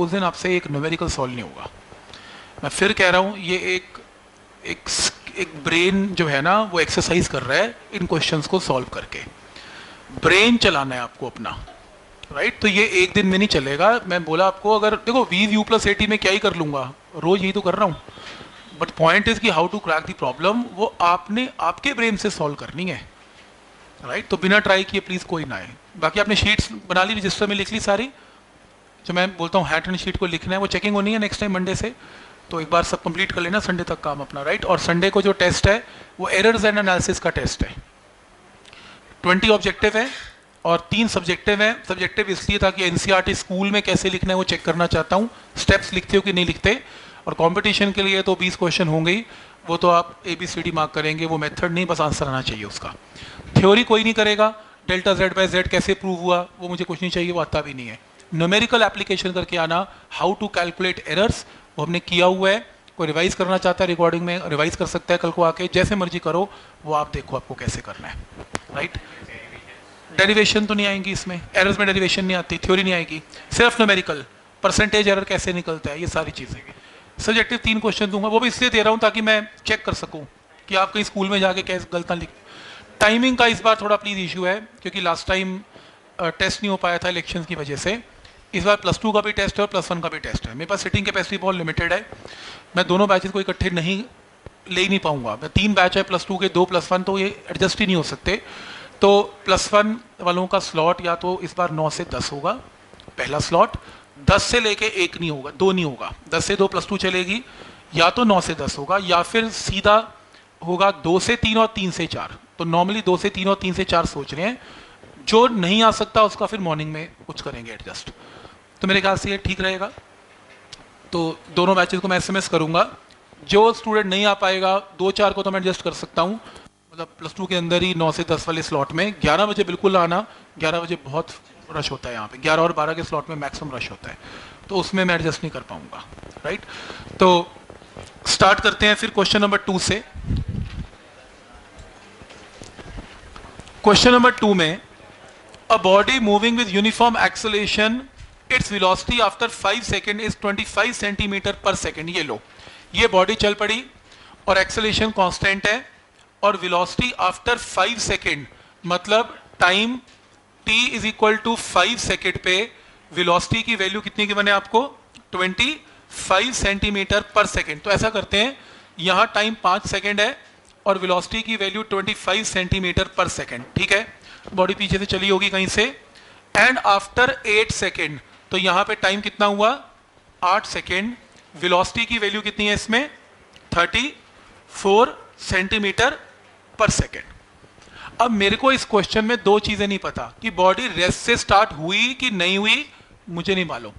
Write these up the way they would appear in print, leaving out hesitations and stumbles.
उस दिन आपसे एक न्यूमेरिकल सॉल्व नहीं होगा। मैं फिर कह रहा हूँ, ये एक ब्रेन जो है ना वो एक्सरसाइज कर रहा है इन क्वेश्चंस को सॉल्व करके। ब्रेन चलाना है आपको अपना, राइट। तो ये एक दिन में नहीं चलेगा। मैं बोला आपको, अगर देखो v/u+at में क्या ही कर लूंगा, रोज यही तो कर रहा हूँ। बट पॉइंट इज कि how to crack the problem, वो आपने आपके ब्रेन से सॉल्व करनी है, राइट। तो बिना ट्राई किए प्लीज कोई ना आए। बाकी आपने शीट्स बना ली, रजिस्टर में लिख ली सारी। जो मैं बोलता हूँ हैंड शीट को लिखना है, वो चेकिंग होनी है नेक्स्ट टाइम मंडे से। तो एक बार सब कंप्लीट कर लेना संडे तक काम अपना, राइट। और संडे को जो टेस्ट है वो एरर्स एंड एनालिसिस का टेस्ट है। 20 ऑब्जेक्टिव है और 3 सब्जेक्टिव है। सब्जेक्टिव इसलिए था कि एनसीईआरटी स्कूल में कैसे लिखना है वो चेक करना चाहता हूँ, स्टेप्स लिखते हो कि नहीं लिखते। और कंपटीशन के लिए तो 20 क्वेश्चन होंगे ही, वो तो आप ABCD मार्क करेंगे, वो मेथड नहीं, बस आंसर आना चाहिए उसका। थ्योरी कोई नहीं करेगा, डेल्टा z/z कैसे प्रूव हुआ वो मुझे कुछ नहीं चाहिए, वो आता भी नहीं है। न्यूमेरिकल एप्लीकेशन करके आना, हाउ टू कैलकुलेट एरर्स, वो हमने किया हुआ है। कोई रिवाइज करना चाहता है रिकॉर्डिंग में रिवाइज कर सकता है, कल को आके जैसे मर्जी करो, वो आप देखो आपको कैसे करना है, राइट। डेरिवेशन तो नहीं आएंगी इसमें, एरर्स में डेरिवेशन नहीं आती, थ्योरी नहीं आएगी, सिर्फ न्यूमेरिकल। परसेंटेज एरर कैसे निकलता है, ये सारी चीज़ें। सब्जेक्टिव 3 क्वेश्चन दूंगा, वो भी इसलिए दे रहा हूँ ताकि मैं चेक कर सकूँ कि आप कहीं स्कूल में जाके कैसे गलत लिख। टाइमिंग का इस बार थोड़ा प्लीज़ इशू है, क्योंकि लास्ट टाइम टेस्ट नहीं हो पाया था इलेक्शन की वजह से। इस बार +2 का भी टेस्ट है और +1 का भी टेस्ट है। मेरे पास सिटिंग कैपेसिटी बहुत लिमिटेड है, मैं दोनों बैचेस को इकट्ठे नहीं ले नहीं पाऊंगा। मैं 3 बैच है +2 के, 2 +1, तो ये एडजस्ट ही नहीं हो सकते। तो +1 वालों का स्लॉट या तो इस बार 9 से 10 होगा पहला स्लॉट, 10 से लेके 1 नहीं होगा, 2 नहीं होगा, 10 से 2 +2 चलेगी, या तो 9 से 10 होगा, या फिर सीधा होगा 2 से 3 और 3 से 4। तो नॉर्मली 2 से 3 और 3 से 4 सोच रहे हैं। जो नहीं आ सकता उसका फिर मॉर्निंग में कुछ करेंगे एडजस्ट। तो मेरे ख्याल से ये ठीक रहेगा। तो दोनों बैचेस को मैं SMS करूंगा। जो स्टूडेंट नहीं आ पाएगा, 2-4 को तो मैं एडजस्ट कर सकता हूँ, मतलब +2 के अंदर ही 9 से 10 वाले स्लॉट में। 11 बजे बिल्कुल आना, 11 बजे बहुत रश होता है यहाँ पे, 11 और 12 के स्लॉट में मैक्सिमम रश होता है, तो उसमें मैं एडजस्ट नहीं कर पाऊंगा, राइट। तो स्टार्ट करते हैं फिर क्वेश्चन नंबर 2 से। क्वेश्चन नंबर 2 में, a body moving with uniform acceleration, its velocity after 5 second is 25 centimetre पर सेकेंड। ये लो, ये बॉडी चल पड़ी और एक्सेलरेशन कांस्टेंट है, और वेलोसिटी आफ्टर 5 सेकेंड मतलब time t is equal to 5 second पे वेलोसिटी की वैल्यू कितनी गिवन है आपको, 25 सेंटीमीटर पर सेकेंड। तो ऐसा करते हैं, यहां टाइम 5 सेकेंड है और वेलोसिटी की वैल्यू 25 सेंटीमीटर पर सेकेंड, ठीक है। बॉडी पीछे से चली होगी कहीं से, एंड आफ्टर 8 सेकेंड, तो यहां पे टाइम कितना हुआ, 8 सेकेंड। वेलोसिटी की वैल्यू कितनी है इसमें, 34 सेंटीमीटर पर सेकेंड। अब मेरे को इस क्वेश्चन में 2 चीजें नहीं पता, कि बॉडी रेस्ट से स्टार्ट हुई कि नहीं हुई, मुझे नहीं मालूम।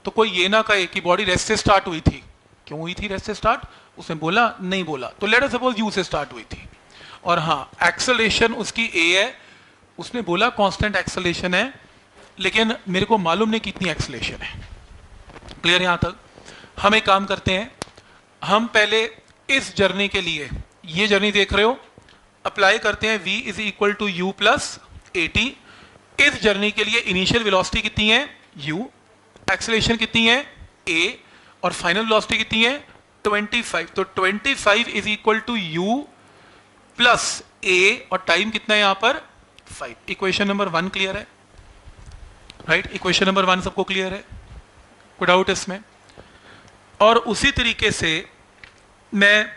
तो कोई ये ना कहे कि बॉडी रेस्ट से स्टार्ट हुई थी, क्यों हुई थी रेस्ट से स्टार्ट, उसने बोला नहीं बोला, तो लेट अस सपोज यू से स्टार्ट हुई थी। और हाँ, एक्सेलरेशन उसकी a है, उसने बोला कांस्टेंट एक्सेलरेशन है, लेकिन मेरे को मालूम नहीं कितनी एक्सेलरेशन है। क्लियर यहां तक। हम एक काम करते हैं, हम पहले इस जर्नी के लिए, ये जर्नी देख रहे हो, अप्लाई करते हैं v is equal to u+at। इस जर्नी के लिए इनिशियल वेलोसिटी कितनी है, u, एक्सेलरेशन कितनी है, a, और फाइनल वेलोसिटी कितनी है, 25। तो 25 is equal to u plus a, और टाइम कितना है यहां पर, 5। इक्वेशन नंबर 1 क्लियर है, राइट। इक्वेशन नंबर 1 सबको क्लियर है, कोई डाउट इसमें। और उसी तरीके से मैं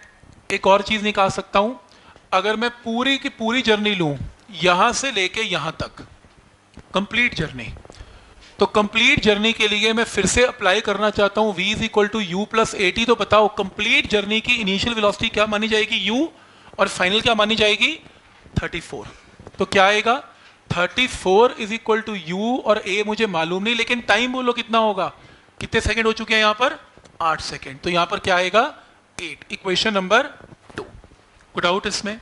एक और चीज निकाल सकता हूं, अगर मैं पूरी की पूरी जर्नी लूं, यहां से लेके यहां तक, कंप्लीट जर्नी, तो कंप्लीट जर्नी के लिए मैं फिर से अप्लाई करना चाहता हूं v is equal to u+at। तो बताओ कंप्लीट जर्नी की इनिशियल वेलोसिटी क्या मानी जाएगी, u, और फाइनल क्या मानी जाएगी, 34। तो क्या आएगा, 34 इज इक्वल टू u, और a मुझे मालूम नहीं, लेकिन टाइम बोलो कितना होगा, कितने सेकंड हो चुके हैं यहां पर, 8 सेकंड। तो यहां पर क्या आएगा, 8। Equation number 2। कोई डाउट इसमें।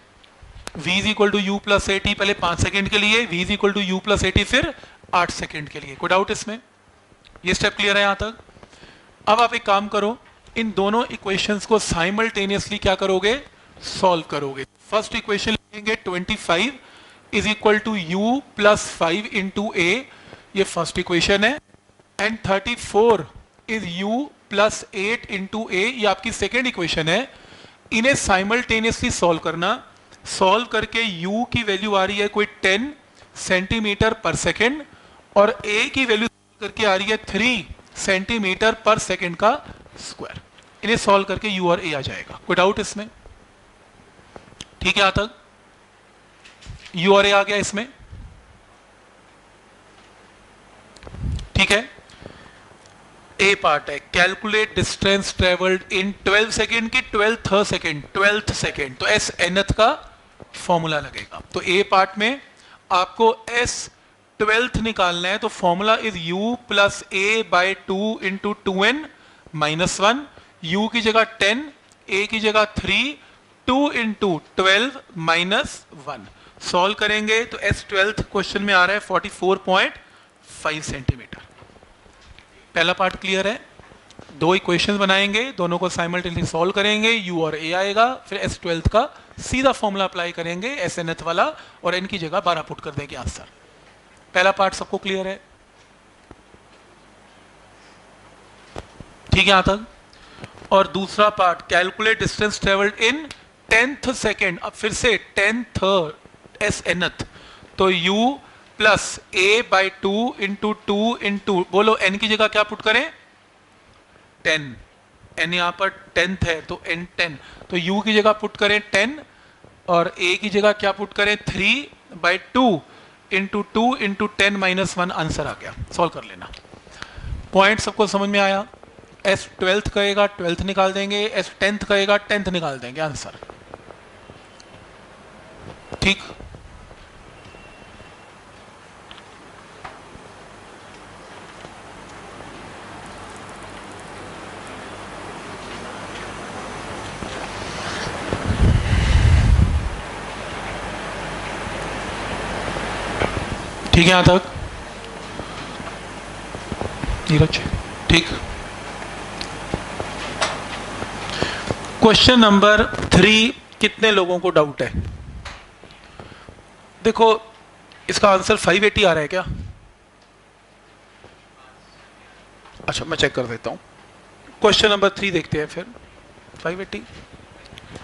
v is equal to u+at पहले 5 सेकंड के लिए, v is equal to u+at फिर 8 सेकंड के लिए। कोई डाउट इसमें, ये स्टेप क्लियर है यहां तक। अब आप एक काम करो, इन दोनों इक्वेशंस को साइमल्टेनियसली क्या करोगे, सॉल्व करोगे। फर्स्ट इक्वेशन लिखेंगे 25 is equal to u+5 into a, ये फर्स्ट इक्वेशन है, and 34 is u plus 8 into A, ये आपकी सेकेंड इक्वेशन है। इन्हें साइमल्टेनियसली सॉल्व करना। सॉल्व करके u की वैल्यू आ रही है कोई 10 सेंटीमीटर पर सेकेंड और a की वैल्यू करके आ रही है 3 सेंटीमीटर पर सेकेंड का स्क्वायर। इन्हें सॉल्व करके u और a आ जाएगा। कोई डाउट इसमें? ठीक है, यहां तक u और a आ गया इसमें। ठीक है, ए पार्ट है calculate distance travelled in 12 second की 12th सेकेंड, तो एस nth का फॉर्मूला लगेगा। तो ए पार्ट में आपको एस 12th निकालना है, तो formula is u plus A by 2 into 2n minus 1, u की जगह 10, a की जगह 3, 2 इंटू 12 माइनस 1। सॉल्व करेंगे तो एस 12th क्वेश्चन में आ रहा है 44.5 सेंटीमीटर। पहला पार्ट क्लियर है। दो इक्वेशंस बनाएंगे, दोनों को साइमल्टेनियसली सॉल्व करेंगे, u और a आएगा, फिर एस 12th का सीधा फॉर्मूला अप्लाई करेंगे एस nth वाला और n की जगह 12 पुट कर देंगे आंसर। पहला पार्ट सबको क्लियर है? ठीक है यहां तक। और दूसरा part calculate distance travelled in 10th second. अब फिर से 10th एस nth, तो u plus a by 2 into 2 into, बोलो n की जगह क्या पुट करें? 10, n यहां पर 10th है तो n 10, तो u की जगह पुट करें 10 और a की जगह क्या पुट करें? 3 by 2 into 2 into 10 minus 1। Answer आ गया। सॉल्व कर लेना। पॉइंट सबको समझ में आया? एस 12th कहेगा 12th निकाल देंगे, एस 10th कहेगा 10th निकाल देंगे आंसर। ठीक, ठीक है यहां तक नीरज? ठीक। क्वेश्चन नंबर 3, कितने लोगों को डाउट है? देखो इसका आंसर 580 आ रहा है क्या? अच्छा मैं चेक कर देता हूं। क्वेश्चन नंबर 3 देखते हैं फिर। 580,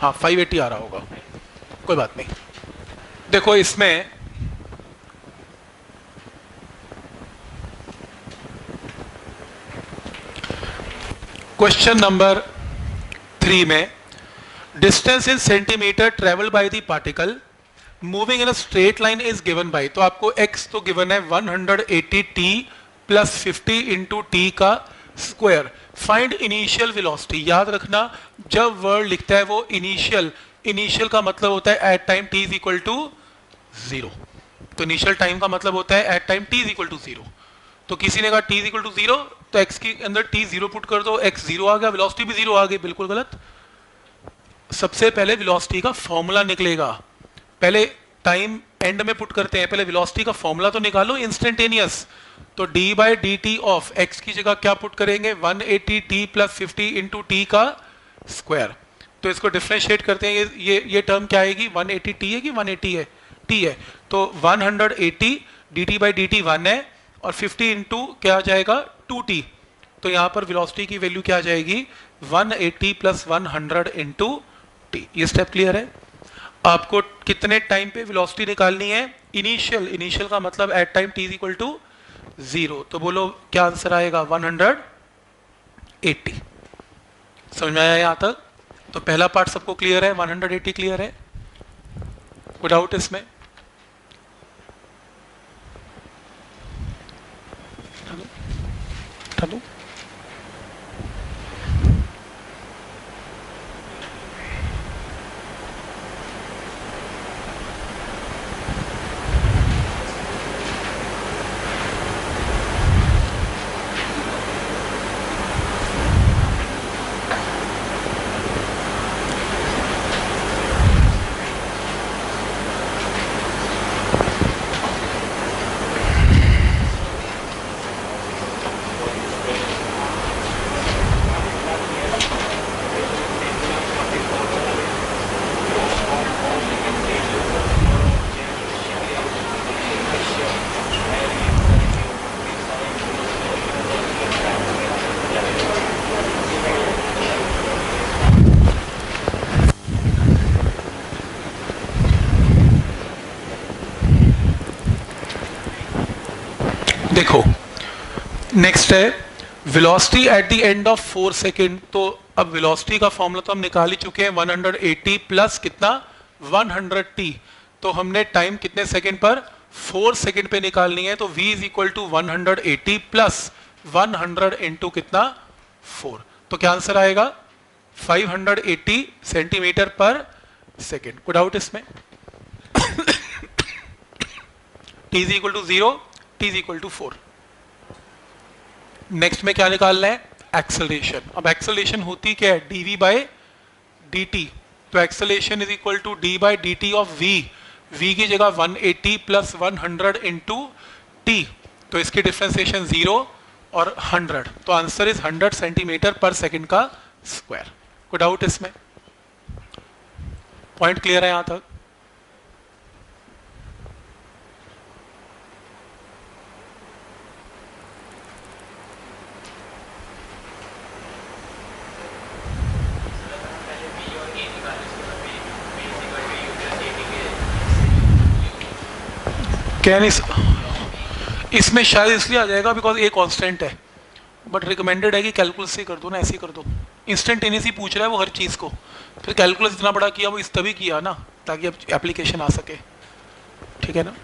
हाँ 580 आ रहा होगा, कोई बात नहीं। देखो इसमें क्वेश्चन नंबर 3 में distance in centimetre travel by the particle moving in a straight line is given by, तो आपको x तो गिवन है 180 t प्लस 50 इंटू टी का स्क्वायर। Find initial velocity. याद रखना जब वर्ड लिखता है वो इनिशियल, इनिशियल का मतलब होता है at time t is equal to 0। तो इनिशियल टाइम का मतलब होता है at time t is equal to 0। तो किसी ने कहा t इज इक्वल टू 0, तो x के अंदर t 0 पुट कर दो, x 0 आ गया, वेलोसिटी भी 0 आ गई। बिल्कुल गलत। सबसे पहले वेलोसिटी का फॉर्मूला निकलेगा, पहले टाइम एंड में पुट करते हैं, पहले वेलोसिटी का फॉर्मूला तो निकालो इंस्टेंटेनियस। तो d by D T of x की जगह क्या पुट करेंगे? 180 t प्लस 50 इंटू टी का स्क्वायर। तो इसको डिफ्रेंशिएट करते हैं, ये टर्म क्या आएगी? 180 t है कि 180 है? t है, तो 180 dt बाई डी टी 1 है और 50 इंटू क्या आ जाएगा? 2t। तो यहां पर वेलोसिटी की वैल्यू क्या आ जाएगी? 180 प्लस 100 इंटू टी। ये स्टेप क्लियर है? आपको कितने टाइम पे वेलोसिटी निकालनी है? इनिशियल, इनिशियल का मतलब at time t is equal to 0। तो बोलो क्या आंसर आएगा? 180। समझ में आया यहां तक? तो पहला पार्ट सबको क्लियर है, 180 क्लियर है? कोई डाउट इसमें? हेलो, देखो नेक्स्ट है velocity at the end of 4 second. तो अब वेलोसिटी का फॉर्मूला तो हम निकाल ही चुके हैं, 180 प्लस कितना 100t। तो हमने टाइम कितने सेकेंड पर 4 सेकेंड पे निकालनी है। तो v is equal to 180 plus 100 into कितना 4। तो क्या आंसर आएगा 580 सेंटीमीटर पर सेकेंड। कोई डाउट इसमें? t is equal to 0, t is equal to 4। Next में क्या निकालना है एक्सेलरेशन। अब एक्सेलरेशन होती क्या है dv बाय dt। तो acceleration is equal to d by dt of v। v की जगह 180 प्लस 100 इंटू t। तो इसकी डिफरेंशिएशन 0 और 100। तो आंसर इज 100 सेंटीमीटर पर सेकेंड का स्क्वायर। कोई डाउट इसमें? पॉइंट क्लियर है यहां तक? क्या नहीं इसमें शायद इसलिए आ जाएगा बिकॉज ए कांस्टेंट है, बट रिकमेंडेड है कि कैलकुलस से कर दो ना, ऐसे ही कर दो। इंस्टेंटेनियस ही पूछ रहा है वो हर चीज़ को, फिर कैलकुलस इतना बड़ा किया वो इस तभी किया ना ताकि अब एप्लीकेशन आ सके। ठीक है ना?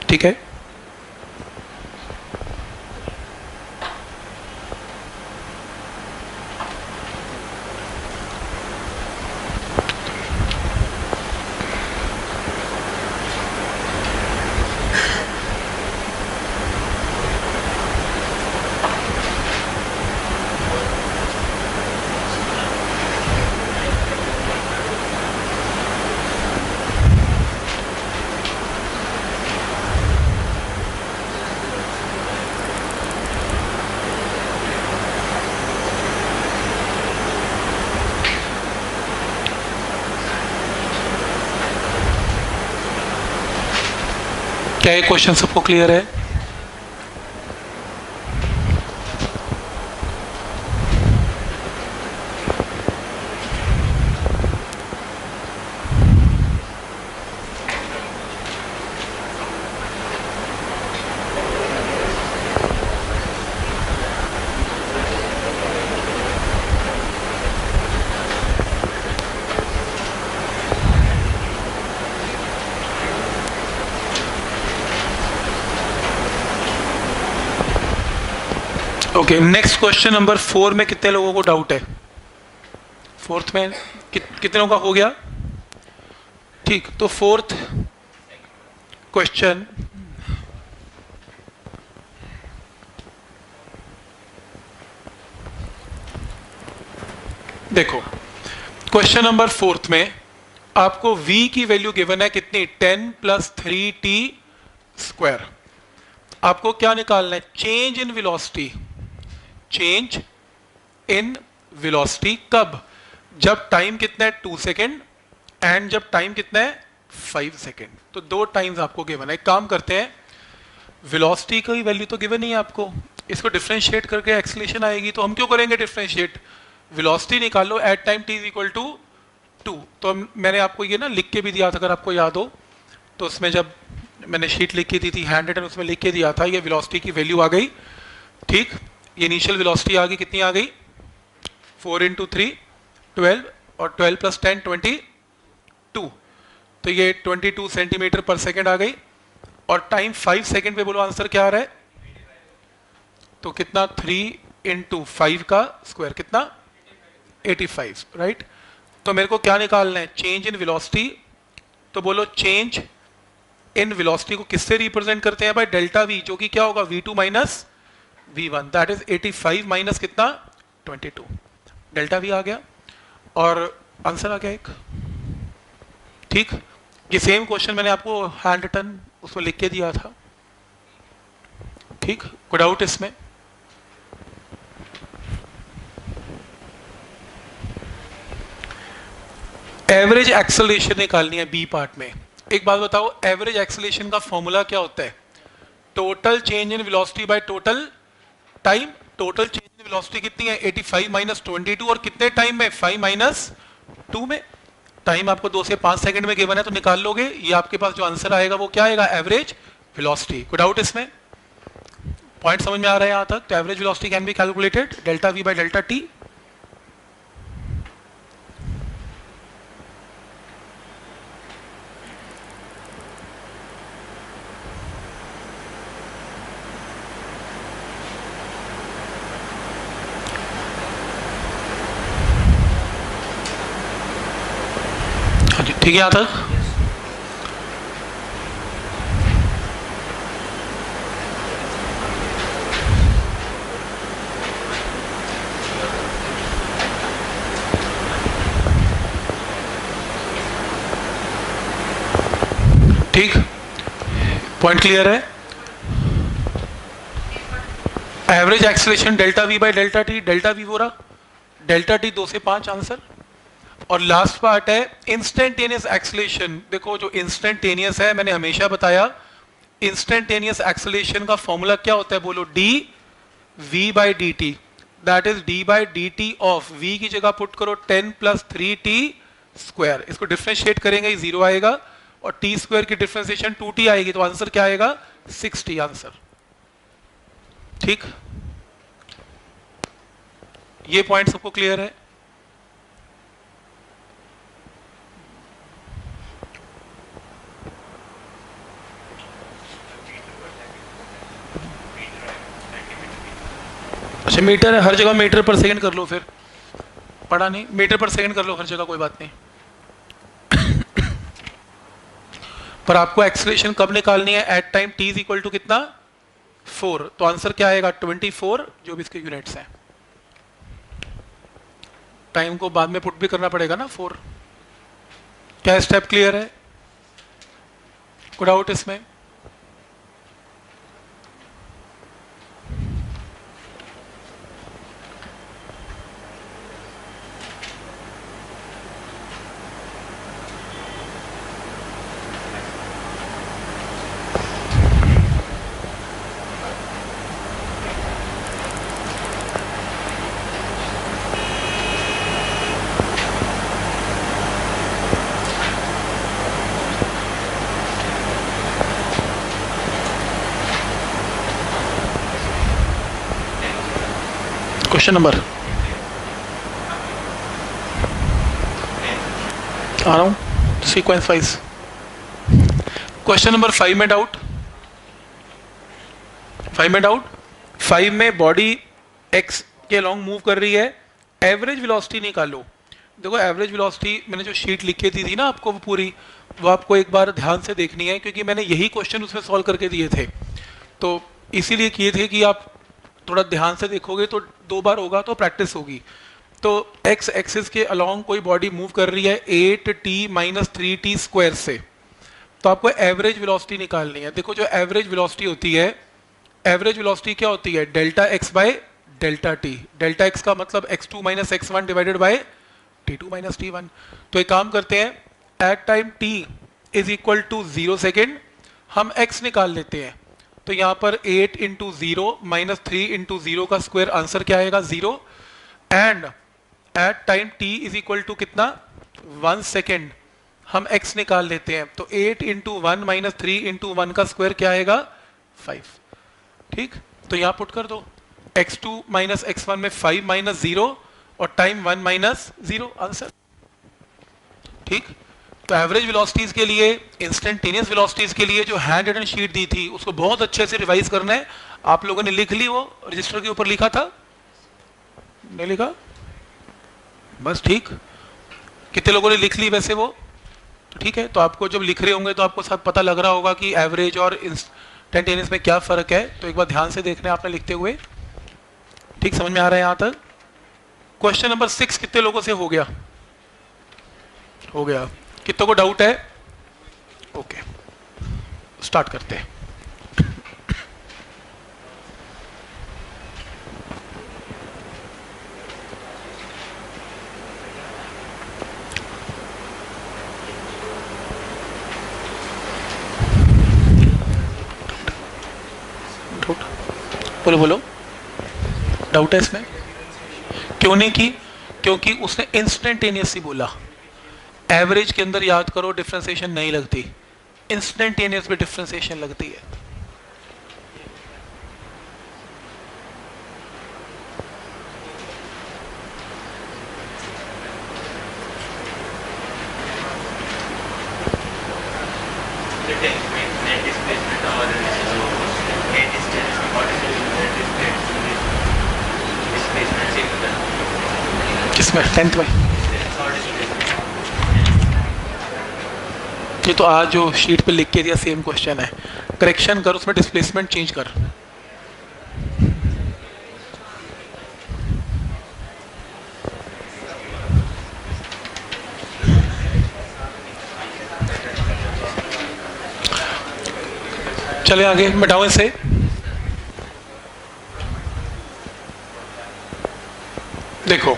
ठीक है। क्या ये क्वेश्चन सबको क्लियर है? ओके, नेक्स्ट क्वेश्चन नंबर 4 में कितने लोगों को डाउट है? फोर्थ में कितनों का हो गया? ठीक, तो फोर्थ क्वेश्चन देखो, क्वेश्चन नंबर 4 में आपको v की वैल्यू गिवन है कितनी 10 प्लस 3t स्क्वायर। आपको क्या निकालना है? Change in velocity. Change in velocity कब? जब टाइम कितना है 2 सेकेंड एंड जब टाइम कितना है 5 सेकेंड। तो दो टाइम्स आपको गिवन है। एक काम करते हैं, वेलोसिटी की वैल्यू तो गिवन नहीं है आपको, इसको डिफरेंशिएट करके एक्सेलरेशन आएगी। तो हम क्यों करेंगे डिफरेंशिएट? वेलोसिटी निकालो at time t is equal to 2। तो मैंने आपको ये ना लिख के भी दिया था, अगर आपको याद हो तो उसमें जब मैंने शीट लिख के दी थी हैंड रिटन, उसमें लिख के दिया था ये वेलोसिटी की वैल्यू आ गई। ठीक, ये इनिशियल वेलोसिटी आ गई, कितनी आ गई 4 इंटू 3 12 और 12 प्लस 10 22। तो ये 22 सेंटीमीटर पर सेकेंड आ गई और टाइम 5 सेकेंड पे बोलो आंसर क्या आ रहा है? तो कितना 3 इंटू 5 का स्क्वायर कितना 85, राइट। तो मेरे को क्या निकालना है? Change in velocity. तो बोलो चेंज इन वेलोसिटी को किससे रिप्रेजेंट करते हैं भाई? डेल्टा वी, जो कि क्या होगा v2 minus v1, that is 85 minus कितना 22। डेल्टा वी आ गया और आंसर आ गया एक। ठीक, ये सेम क्वेश्चन मैंने आपको हैंड रिटन उसमें लिख के दिया था। ठीक, कोई डाउट इसमें? एवरेज एक्सेलरेशन निकालनी है बी पार्ट में। एक बात बताओ, एवरेज एक्सेलरेशन का फॉर्मूला क्या होता है? Total change in velocity by total time. Total change in velocity कितनी है 85 माइनस 22 और कितने टाइम में 5 माइनस 2 में। टाइम आपको 2 से 5 सेकंड में गिवन है तो निकाल लोगे। ये आपके पास जो आंसर आएगा वो क्या आएगा, एवरेज वेलोसिटी। कोई डाउट इसमें? पॉइंट समझ में आ रहा है यहाँ तक? तो average velocity can be calculated delta we by delta T. ठीक है यहाँ तक? ठीक, पॉइंट क्लियर है? Average acceleration delta we by delta T, delta we हो रहा, डेल्टा टी 2 से 5 आंसर। और लास्ट पार्ट है इंस्टेंटेनियस एक्सीलरेशन। देखो जो इंस्टेंटेनियस है, मैंने हमेशा बताया इंस्टेंटेनियस एक्सीलरेशन का फॉर्मूला क्या होता है, बोलो D V by D T, that is D by D T of V की जगह पुट करो 10 प्लस 3t स्क्वायर, इसको डिफ्रेंशिएट करेंगे 0 आएगा, और t स्क्वायर की डिफ्रेंशिएशन 2t आएगी, तो आंसर क्या आएगा 6t आंसर। ठीक, ये पॉइंट सबको क्लियर है? अच्छा मीटर है, हर जगह मीटर पर सेकंड कर लो, फिर पढ़ा नहीं, मीटर पर सेकंड कर लो हर जगह, कोई बात नहीं। पर आपको एक्सीलरेशन कब निकालनी है, at time t is equal to कितना 4, तो आंसर क्या आएगा 24, जो भी इसके यूनिट्स हैं। टाइम को बाद में पुट भी करना पड़ेगा ना 4। क्या स्टेप क्लियर है? कोई डाउट इसमें? क्वेश्चन नंबर आ रहा हूं सीक्वेंस वाइज। क्वेश्चन नंबर 5 में डाउट, 5 में बॉडी x के अलोंग मूव कर रही है, एवरेज वेलोसिटी निकालो। देखो एवरेज वेलोसिटी मैंने जो शीट लिखी थी ना आपको, वो पूरी वो आपको एक बार ध्यान से देखनी है, क्योंकि मैंने यही क्वेश्चन उसमें सॉल्व करके दिए थे, तो इसीलिए किए थे कि आप थोड़ा ध्यान से देखोगे तो 2 बार होगा तो प्रैक्टिस होगी। तो x एक्सिस के अलोंग कोई बॉडी मूव कर रही है 8t माइनस 3t स्क्वायर से, तो आपको एवरेज वेलोसिटी निकालनी है। देखो जो एवरेज वेलोसिटी होती है, एवरेज वेलोसिटी क्या होती है, delta x by delta T. Delta x का मतलब x2 minus x1 divided by t2 minus t1। तो एक काम करते हैं, at time t is equal to 0 second हम x निकाल लेते हैं, तो यहाँ पर 8 इंटू 0 माइनस 3 इंटू 0 का स्क्वायर, आंसर क्या आएगा 0। And at time t is equal to कितना 1 सेकेंड हम x निकाल लेते हैं, तो 8 इंटू 1 माइनस 3 इंटू 1 का स्क्वायर क्या आएगा 5। ठीक, तो यहाँ पुट कर दो x2 माइनस x1 में 5 माइनस 0 और टाइम 1 माइनस 0 आंसर। ठीक, तो एवरेज वेलोसिटीज के लिए, इंस्टेंटेनियस वेलोसिटीज के लिए जो हैंड रिटन शीट दी थी उसको बहुत अच्छे से रिवाइज करना है। आप लोगों ने लिख ली, वो रजिस्टर के ऊपर लिखा था, नहीं लिखा? बस ठीक, कितने लोगों ने लिख ली वैसे वो? तो ठीक है, तो आपको जब लिख रहे होंगे तो आपको सब पता लग रहा होगा कि एवरेज और इंस्टेंटेनियस में क्या फर्क है, तो एक बार ध्यान से देखना है आपने लिखते हुए। ठीक, समझ में आ रहा है यहां तक? क्वेश्चन नंबर 6 कितने लोगों से हो गया? हो गया। कितनों को डाउट है? ओके, स्टार्ट करते हैं। बोलो बोलो, डाउट है इसमें? क्यों नहीं की? क्योंकि उसने इंस्टेंटेनियस ही बोला। एवरेज के अंदर याद करो डिफ्रेंसिएशन नहीं लगती, इंस्टेंटेनियस में डिफ्रेंसिएशन लगती है। किसमें? 10th में? ये तो आज जो शीट पे लिख के दिया सेम क्वेश्चन है, करेक्शन कर, उसमें डिस्प्लेसमेंट चेंज कर। चले आगे, मिटाओ इसे। देखो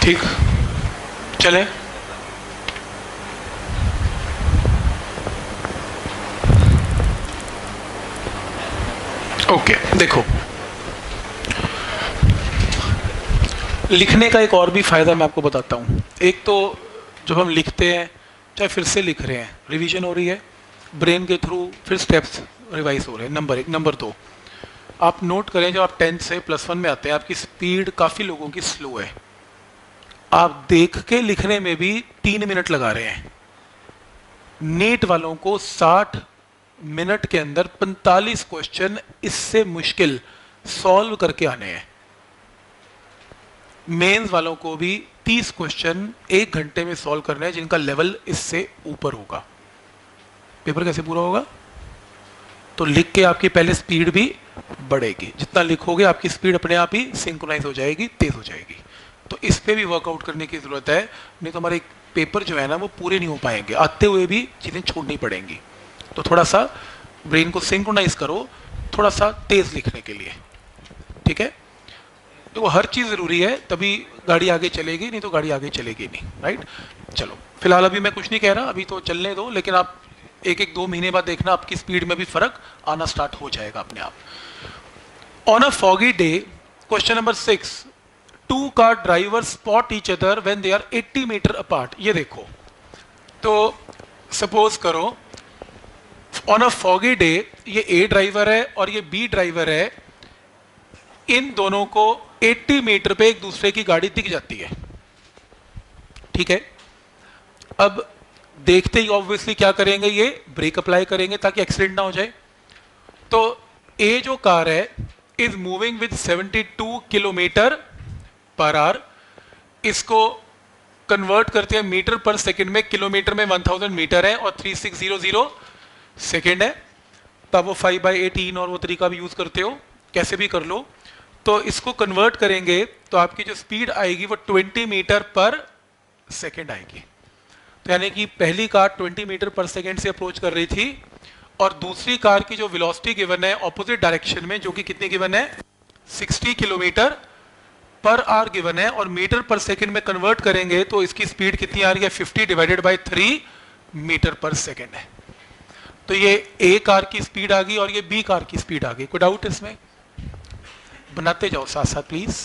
ठीक, चले। ओके, देखो लिखने का एक और भी फायदा मैं आपको बताता हूं। एक तो जब हम लिखते हैं, चाहे फिर से लिख रहे हैं, रिवीजन हो रही है ब्रेन के थ्रू, फिर स्टेप्स रिवाइज हो रहे हैं। नंबर 1। नंबर 2, आप नोट करें जब आप 10th से +1 में आते हैं, आपकी स्पीड काफ़ी लोगों की स्लो है। आप देख के लिखने में भी 3 मिनट लगा रहे हैं। नीट वालों को 60 मिनट के अंदर 45 क्वेश्चन इससे मुश्किल सॉल्व करके आने हैं। मेंस वालों को भी 30 क्वेश्चन 1 घंटे में सॉल्व करने हैं, जिनका लेवल इससे ऊपर होगा। पेपर कैसे पूरा होगा? तो लिख के आपकी पहले स्पीड भी बढ़ेगी, जितना लिखोगे आपकी स्पीड अपने आप ही सिंक्रोनाइज हो जाएगी, तेज हो जाएगी। तो इस पे भी वर्कआउट करने की जरूरत है, नहीं तो हमारे पेपर जो है ना वो पूरे नहीं हो पाएंगे, आते हुए भी चीज़ें छोड़नी पड़ेंगी। तो थोड़ा सा ब्रेन को सिंक्रोनाइज करो, थोड़ा सा तेज लिखने के लिए, ठीक है? तो वो हर चीज़ ज़रूरी है, तभी गाड़ी आगे चलेगी, नहीं तो गाड़ी आगे चलेगी नहीं, राइट? चलो, फिलहाल अभी मैं कुछ नहीं कह रहा, अभी तो चलने दो, लेकिन आप 1-2 महीने बाद देखना आपकी स्पीड में भी फर्क आना स्टार्ट हो जाएगा अपने आप। On a foggy day, question number 6, 2 car drivers spot each other when they are 80 metre apart. ये देखो, तो सपोज करो ऑन अ फॉगी डे ये ए ड्राइवर है और ये बी ड्राइवर है, इन दोनों को 80 मीटर पे एक दूसरे की गाड़ी दिख जाती है, ठीक है? अब देखते ही ऑब्वियसली क्या करेंगे, ये ब्रेक अप्लाई करेंगे ताकि एक्सीडेंट ना हो जाए। तो ए जो कार है is moving with 72 kilometre per our, इसको कन्वर्ट करते हैं मीटर पर सेकंड में, किलोमीटर में 1000 मीटर है और 3600 सेकंड है। तब वो 5/18 और वो तरीका भी यूज करते हो, कैसे भी कर लो। तो इसको कन्वर्ट करेंगे तो आपकी जो स्पीड आएगी वो 20 मीटर पर सेकंड आएगी। तो यानी कि पहली कार 20 मीटर पर सेकंड से अप्रोच कर रही थी और दूसरी कार की जो वेलोसिटी गिवन है ऑपोजिट डायरेक्शन में, जो कि कितनी गिवन है, 60 किलोमीटर पर आवर गिवन है, और मीटर पर सेकंड में कन्वर्ट करेंगे तो इसकी स्पीड कितनी आ रही है, 50 divided by 3 metre per second है। तो ये ए कार की स्पीड आ गई और ये बी कार की स्पीड आ गई। कोई डाउट इसमें? बनाते जाओ साथ साथ प्लीज,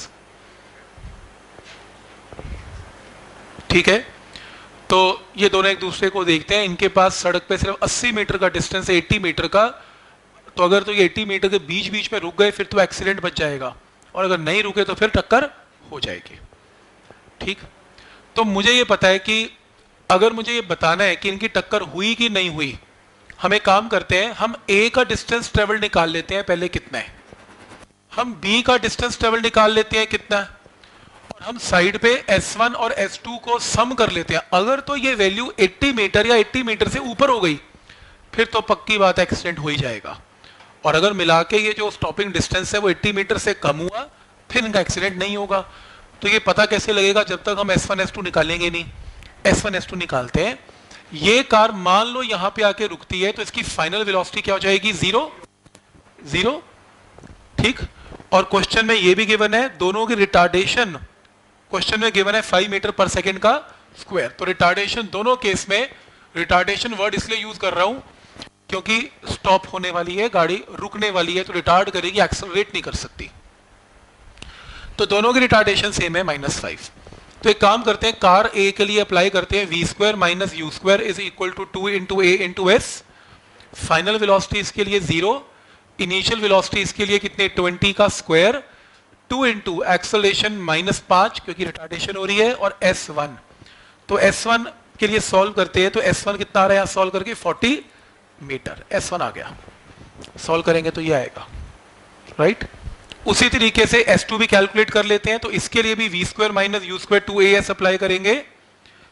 ठीक है? तो ये दोनों एक दूसरे को देखते हैं, इनके पास सड़क पे सिर्फ 80 मीटर का डिस्टेंस है 80 मीटर का। तो अगर तो ये 80 मीटर के बीच बीच में रुक गए फिर तो एक्सीडेंट बच जाएगा, और अगर नहीं रुके तो फिर टक्कर हो जाएगी, ठीक? तो मुझे ये पता है कि अगर मुझे ये बताना है कि इनकी टक्कर हुई कि नहीं हुई, हम एक काम करते हैं, हम ए का डिस्टेंस ट्रेवल निकाल लेते हैं पहले कितना है, हम बी का डिस्टेंस ट्रेवल निकाल लेते हैं कितना है, और हम साइड पे S1 और S2 को सम कर लेते हैं। अगर तो ये वैल्यू 80 मीटर या 80 मीटर से ऊपर हो गई फिर तो पक्की बात एक्सीडेंट हो ही जाएगा, और अगर मिला के ये जो स्टॉपिंग डिस्टेंस है वो 80 मीटर से कम हुआ फिर इनका एक्सीडेंट नहीं होगा। तो ये पता कैसे लगेगा जब तक हम S1 S2 निकालेंगे नहीं। S1 S2 निकालते हैं, ये कार मान लो यहां पे आके रुकती है तो इसकी फाइनल वेलोसिटी क्या हो जाएगी, 0 0, ठीक। और क्वेश्चन में ये भी गिवन है दोनों की रिटार्डेशन, क्वेश्चन में गिवन है 5 मीटर पर सेकेंड का स्क्वायर। तो रिटार्डेशन दोनों केस में, रिटार्डेशन वर्ड इसलिए यूज कर रहा हूं क्योंकि स्टॉप होने वाली है गाड़ी, रुकने वाली है, तो रिटार्ड करेगी, एक्सेलरेट नहीं कर सकती। तो दोनों की रिटार्डेशन सेम है -5। तो एक काम करते हैं, कार ए के लिए अप्लाई करते हैं, v² minus u² is equal to 2 into A into S. Final velocity इसके लिए 0, इनिशियल वेलोसिटी इसके लिए कितने, 20 का स्क्वायर, 2 इंटू एक्सेलरेशन -5 क्योंकि रिटार्डेशन हो रही है, और S1। तो S1 के लिए सॉल्व करते हैं, तो S1 कितना आ रहा है यहाँ सॉल्व करके, 40 मीटर S1 आ गया। सॉल्व करेंगे तो ये आएगा, राइट। उसी तरीके से S2 भी कैलकुलेट कर लेते हैं, तो इसके लिए भी v² minus u² 2as apply करेंगे।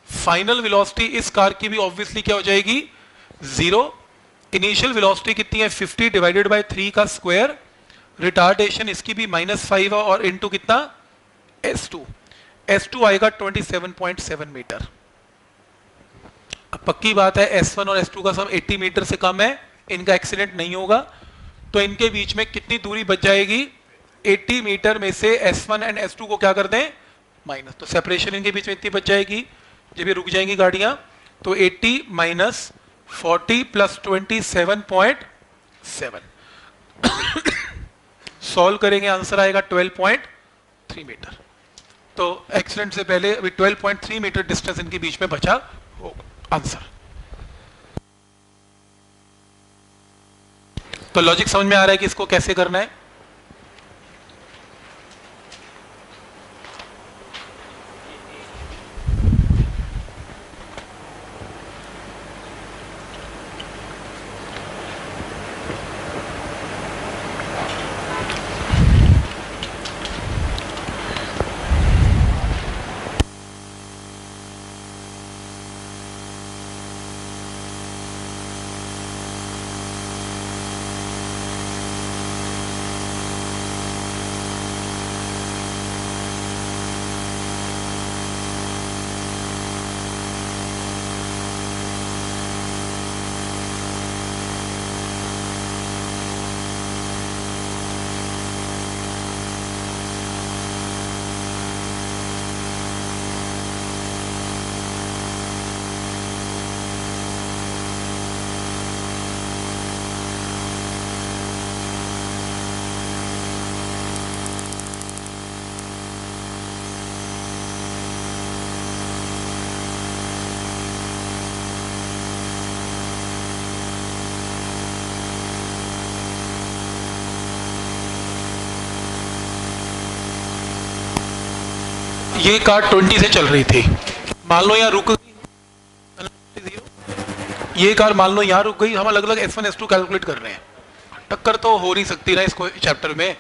फाइनल वेलोसिटी इस कार की भी ऑब्वियसली क्या हो जाएगी, 0। इनिशियल वेलोसिटी कितनी है, 50 डिवाइडेड बाय 3 का स्क्वायर, रिटार्डेशन इसकी भी -5 और इनटू कितना, S2 आएगा 27.7 मीटर। अब पक्की बात है S1 और S2 का सम 80 मीटर से कम है, इनका एक्सीडेंट नहीं होगा, तो इनके बीच में कितनी दूरी बच जाएगी, 80 मीटर में से S1 एंड S2 को क्या कर दें, माइनस। तो सेपरेशन इनके बीच में इतनी बच जाएगी जब ये रुक जाएंगी गाड़ियां, तो 80 माइनस 40 प्लस 27.7। सॉल्व करेंगे, आंसर आएगा 12.3 मीटर। तो एक्सीडेंट से पहले अभी 12.3 मीटर डिस्टेंस इनके बीच में बचा होगा, आंसर। तो लॉजिक समझ में आ रहा है कि इसको कैसे करना है। ये कार 20 से चल रही थी, मान लो यहाँ रुक गई, ये कार मान लो यहाँ रुक गई, हम अलग अलग S1 S2 कैलकुलेट कर रहे हैं। टक्कर तो हो नहीं सकती ना इस चैप्टर में,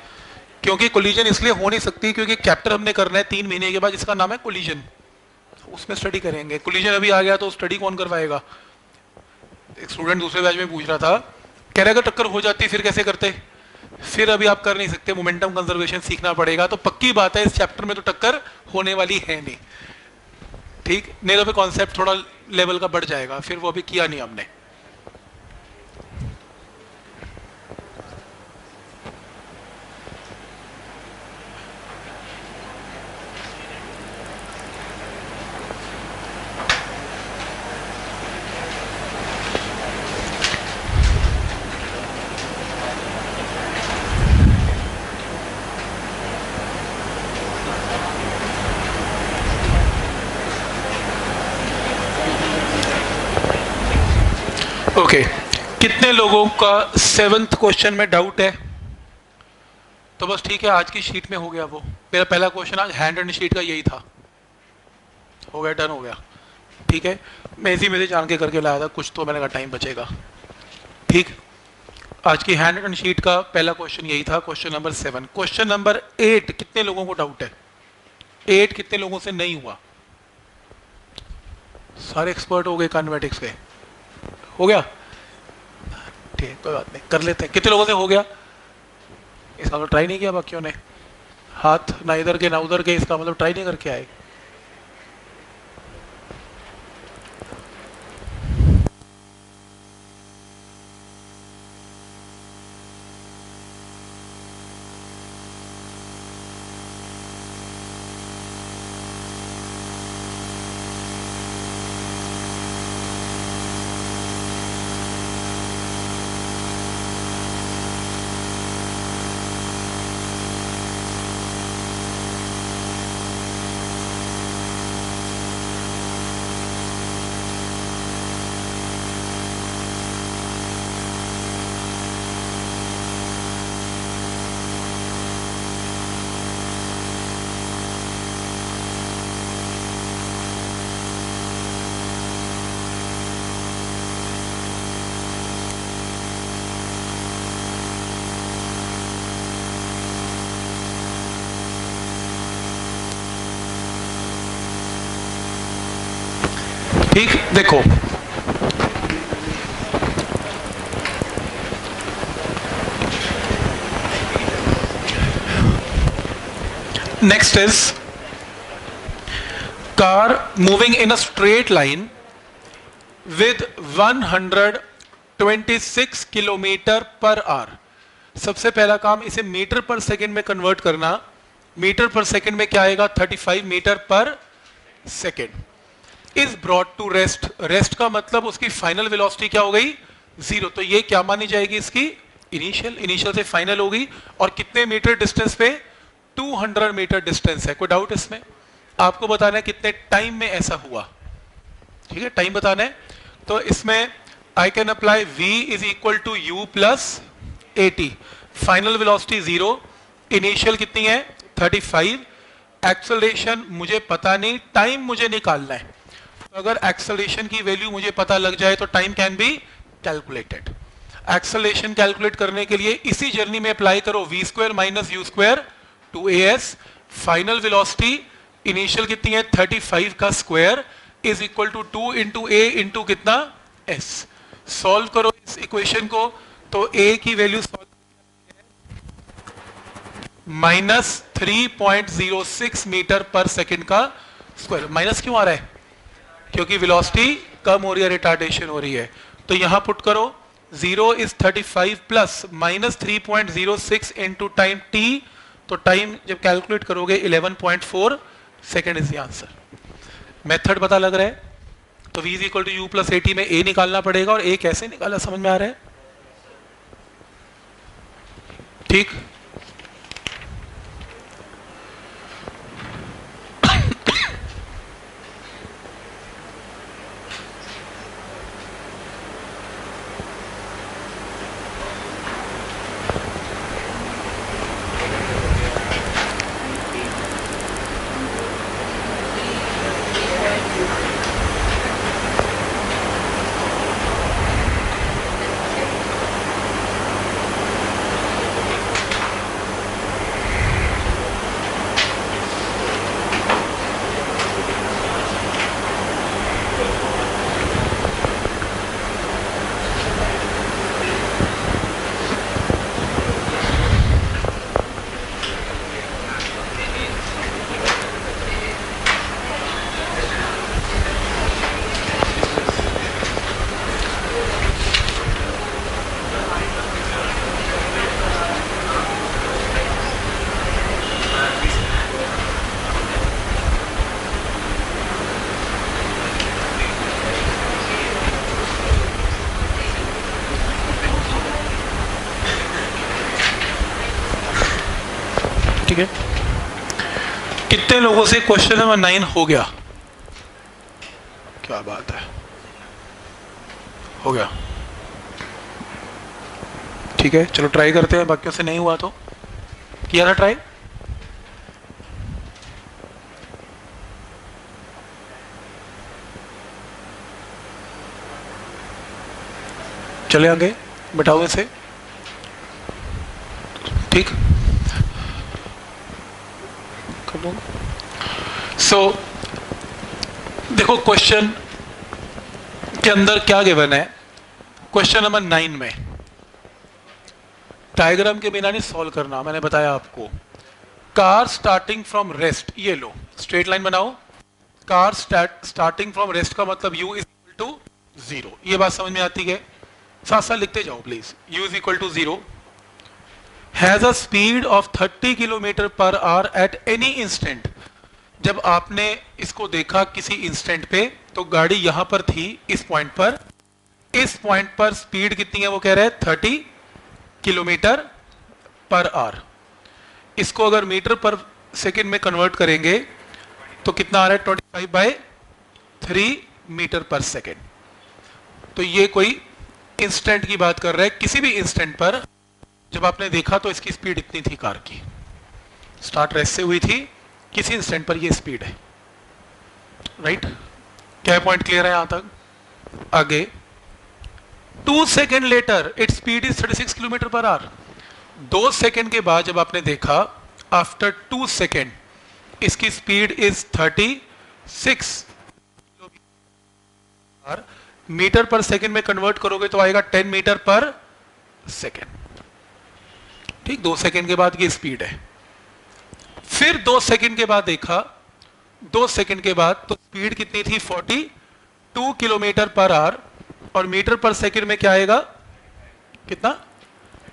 क्योंकि कोलिजन इसलिए हो नहीं सकती क्योंकि चैप्टर हमने करना है 3 महीने के बाद, इसका नाम है कोलिजन, उसमें स्टडी करेंगे। कोलिजन अभी आ गया तो स्टडी कौन करवाएगा। एक स्टूडेंट दूसरे बैच में पूछ रहा था, कह रहा अगर टक्कर हो जाती फिर कैसे करते, फिर अभी आप कर नहीं सकते, मोमेंटम कंजर्वेशन सीखना पड़ेगा। तो पक्की बात है इस चैप्टर में तो टक्कर होने वाली है नहीं, ठीक। नहीं तो फिर कॉन्सेप्ट थोड़ा लेवल का बढ़ जाएगा, फिर वो अभी किया नहीं हमने। ओके, कितने लोगों का 7th क्वेश्चन में डाउट है। तो बस ठीक है, आज की शीट में हो गया वो। मेरा पहला क्वेश्चन आज हैंड एंड शीट का यही था, हो गया, डन हो गया, ठीक है। मैं इसी में से जान के करके लाया था, कुछ तो मैंने कहा टाइम बचेगा, ठीक। आज की हैंड एंड शीट का पहला क्वेश्चन यही था, क्वेश्चन नंबर 7। क्वेश्चन नंबर 8 कितने लोगों को डाउट है, 8 कितने लोगों से नहीं हुआ। सारे एक्सपर्ट हो गए काइनेमेटिक्स के, हो गया, ठीक, कोई बात नहीं, कर लेते हैं। कितने लोगों से हो गया, इसका तो ट्राई नहीं किया बाकियों ने। हाथ ना इधर के ना उधर के, इसका मतलब ट्राई नहीं करके आए। ठीक, देखो next is car moving in a straight line with 126 kilometre per our. सबसे पहला काम इसे मीटर पर सेकंड में कन्वर्ट करना। मीटर पर सेकंड में क्या आएगा? 35 metre per second. Is brought to rest. Rest का मतलब उसकी फाइनल वेलोसिटी क्या हो गई? 0। तो ये क्या मानी जाएगी? इसकी इनिशियल। इनिशियल से फाइनल होगी। और कितने मीटर डिस्टेंस पे? 200 मीटर डिस्टेंस है। कोई डाउट इसमें? आपको बताना है कितने टाइम में ऐसा हुआ। ठीक है, टाइम बताना है। तो इसमें I can apply v is equal to u plus at। Final velocity 0, initial कितनी है? 35। एक्सेलरेशन मुझे पता नहीं, टाइम मुझे निकालना है। अगर एक्सेलरेशन की वैल्यू मुझे पता लग जाए तो time can be calculated. Acceleration calculate करने के लिए इसी जर्नी में अप्लाई करो v square minus u square 2as। Final velocity initial कितनी है? 35 का square is equal to 2 into A into कितना? s। सॉल्व करो इस इक्वेशन को, तो a की वैल्यू -3.06 मीटर पर सेकंड का स्क्वायर। माइनस क्यों आ रहा है? क्योंकि वेलोसिटी कम हो रही है, रिटार्डेशन हो रही है। तो यहां पुट करो 0 is 35 plus -3.06 into time t। तो टाइम जब कैलकुलेट करोगे 11.4 second is the answer. Method पता लग रहा है? तो v is equal to u plus at में a निकालना पड़ेगा। और a कैसे निकाला समझ में आ रहा है? ठीक, ठीक है। कितने लोगों से क्वेश्चन नंबर 9 हो गया? क्या बात है, हो गया। ठीक है, चलो ट्राई करते हैं। बाकियों से नहीं हुआ तो किया था ट्राई? चले आगे, बैठाओ इसे। ठीक, सो देखो क्वेश्चन के अंदर क्या गिवन है। क्वेश्चन नंबर 9 में डायग्राम के बिना नहीं सॉल्व करना, मैंने बताया आपको। कार स्टार्टिंग फ्रॉम रेस्ट, ये लो स्ट्रेट लाइन बनाओ, कार स्टार्टिंग फ्रॉम रेस्ट का मतलब u इज इक्वल टू 0, ये बात समझ में आती है? साथ साथ लिखते जाओ please. u is equal to 0 has a speed of 30 kilometre per hour at any instant. जब आपने इसको देखा किसी इंस्टेंट पे तो गाड़ी यहां पर थी इस पॉइंट पर, इस पॉइंट पर स्पीड कितनी है वो कह रहे हैं 30 किलोमीटर पर आवर। इसको अगर मीटर पर सेकेंड में कन्वर्ट करेंगे तो कितना आ रहा है 25/3 मीटर पर सेकेंड। तो ये कोई इंस्टेंट की बात कर रहा है, किसी भी इंस्टेंट पर जब आपने देखा तो इसकी स्पीड इतनी थी कार की, स्टार्ट रेस्ट से हुई थी, किसी इंस्टेंट पर ये स्पीड है। राइट, क्या पॉइंट क्लियर है यहां तक? आगे 2 second later its speed is 36 kilometre per hour. 2 second के बाद जब आपने देखा आफ्टर 2 सेकेंड इसकी speed is 36 kilometre, metre per second में कन्वर्ट करोगे तो आएगा 10 मीटर पर सेकेंड। ठीक, 2 सेकेंड के बाद ये स्पीड है। फिर 2 सेकेंड के बाद देखा, 2 सेकेंड के बाद तो स्पीड कितनी थी 42 किलोमीटर पर आवर, और मीटर पर सेकेंड में क्या आएगा, कितना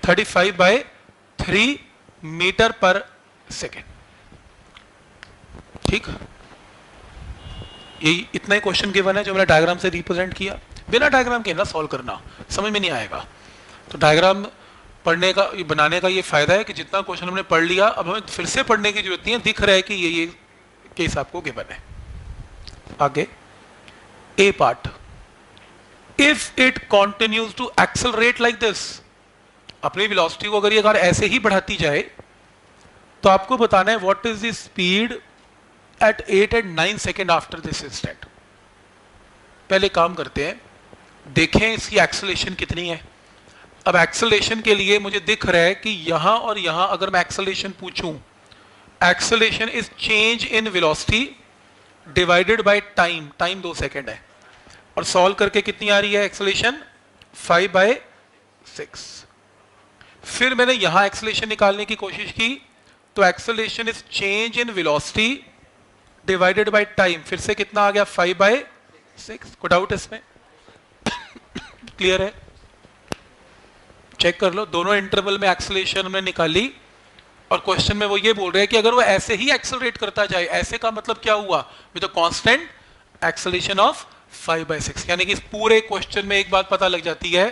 35/3 मीटर पर सेकेंड। ठीक, यही इतना ही क्वेश्चन गिवन है जो मैंने डायग्राम से रिप्रेजेंट किया। बिना डायग्राम के ना सॉल्व करना, समझ में नहीं आएगा। तो डायग्राम पढ़ने का, बनाने का ये फायदा है कि जितना क्वेश्चन हमने पढ़ लिया अब हमें फिर से पढ़ने की जरूरत नहीं है, दिख रहा है कि ये केस आपको गिवन है। आगे A part, if it continues to accelerate like this, अपनी वेलोसिटी को अगर ये कार ऐसे ही बढ़ाती जाए तो आपको बताना है what is the speed at 8 and 9 second after this instant. पहले काम करते हैं, देखें इसकी एक्सेलरेशन कितनी है। अब एक्सेलरेशन के लिए मुझे दिख रहा है कि यहां और यहां अगर मैं एक्सेलरेशन पूछूं, acceleration is change in velocity divided by time, time 2 second है, और सॉल्व करके कितनी आ रही है एक्सेलरेशन 5/6। फिर मैंने यहां एक्सेलरेशन निकालने की कोशिश की तो acceleration is change in velocity divided by time, फिर से कितना आ गया 5/6। कोई डाउट इसमें? क्लियर है? चेक कर लो, दोनों इंटरवल में एक्सेलरेशन हमने निकाली और क्वेश्चन में वो ये बोल रहे हैं कि अगर वो ऐसे ही एक्सेलरेट करता जाए, ऐसे का मतलब क्या हुआ, with a constant acceleration of 5/6। यानी कि इस पूरे क्वेश्चन में एक बात पता लग जाती है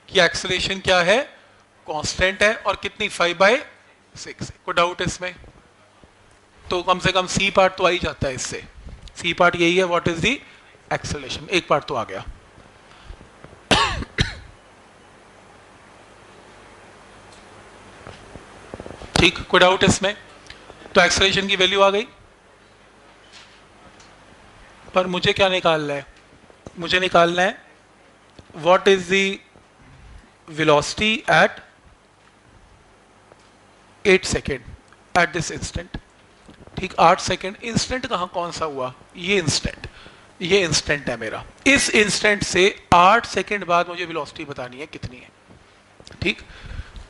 कि एक्सेलरेशन क्या है, कांस्टेंट है, और कितनी 5/6। कोई डाउट इसमें? तो कम से कम सी पार्ट तो आ ही जाता है इससे। सी पार्ट यही है, व्हाट इज द एक्सेलरेशन, एक पार्ट तो आ गया। ठीक, कोई डाउट इसमें? तो एक्सेलरेशन की वैल्यू आ गई, पर मुझे क्या निकालना है, मुझे निकालना है what is the velocity at 8 second at this instant. ठीक, 8 सेकेंड, इंस्टेंट कहां कौन सा हुआ, ये इंस्टेंट, ये इंस्टेंट है मेरा। इस इंस्टेंट से 8 सेकेंड बाद मुझे वेलोसिटी बतानी है कितनी है। ठीक,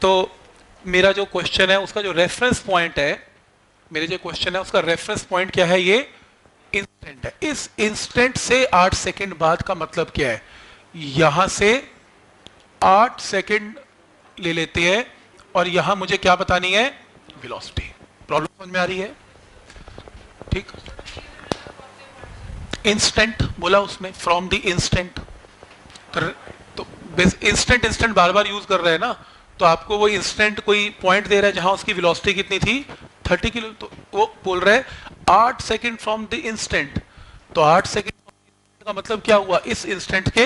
तो मेरा जो क्वेश्चन है उसका जो रेफरेंस पॉइंट है, मेरे जो क्वेश्चन है उसका रेफरेंस पॉइंट क्या है, ये इंस्टेंट है। इस इंस्टेंट से 8 सेकेंड बाद का मतलब क्या है, यहां से 8 सेकेंड ले लेते हैं और यहां मुझे क्या बतानी है, वेलोसिटी। प्रॉब्लम समझ में आ रही है? ठीक, इंस्टेंट बोला उसमें, फ्रॉम द इंस्टेंट, तो इंस्टेंट इंस्टेंट बार बार यूज कर रहे हैं ना, तो आपको वो इंस्टेंट कोई पॉइंट दे रहा है जहां उसकी वेलोसिटी कितनी थी 30 किलो, तो वो बोल रहे हैं 8 सेकेंड फ्रॉम द इंस्टेंट। तो 8 सेकेंड का मतलब क्या हुआ, इस इंस्टेंट के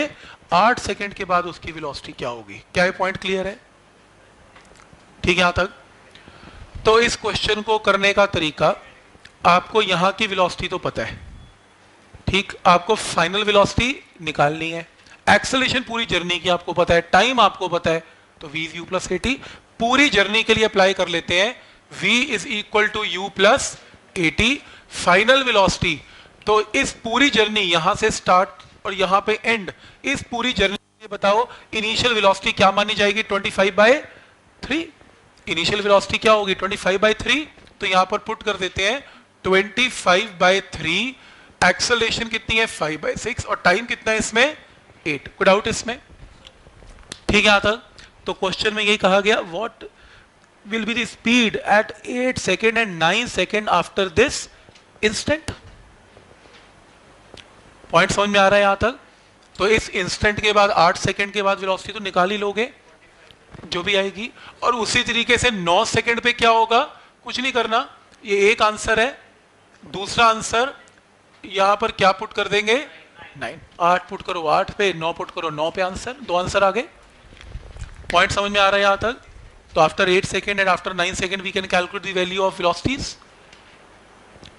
8 सेकेंड के बाद उसकी वेलोसिटी क्या होगी। क्या ये पॉइंट क्लियर है? ठीक, यहां तक। तो इस क्वेश्चन को करने का तरीका, आपको यहां की वेलोसिटी तो पता है, ठीक, आपको फाइनल वेलोसिटी निकालनी है, एक्सेलरेशन पूरी जर्नी की आपको पता है, टाइम आपको पता है, तो v is u plus at पूरी जर्नी के लिए अप्लाई कर लेते हैं, v is equal to u plus at final velocity. तो इस पूरी जर्नी यहां से स्टार्ट और यहां पे एंड, इस पूरी जर्नी के लिए बताओ इनिशियल वेलोसिटी क्या मानी जाएगी 25/3। इनिशियल वेलोसिटी क्या होगी 25/3, तो यहां पर पुट कर देते हैं 25/3, एक्सेलरेशन कितनी है 5/6 और टाइम कितना है इसमें 8। कोई डाउट इसमें? ठीक है यहां तक? तो क्वेश्चन में यही कहा गया, what will be the speed at 8 second and 9 second after this instant. Point समझ में आ रहा है यहां तक? तो इस इंस्टेंट के बाद 8 सेकेंड के बाद वेलोसिटी तो निकाल ही लोगे जो भी आएगी, और उसी तरीके से 9 सेकेंड पे क्या होगा, कुछ नहीं करना, ये एक आंसर है। दूसरा आंसर यहां पर क्या पुट कर देंगे 9, 8 पुट करो 8 पे, 9 पुट करो 9 पे, आंसर 2 आंसर आ गए। पॉइंट समझ में आ रहा है यहां तक? तो after 8 second and after 9 second we can calculate the value of velocities.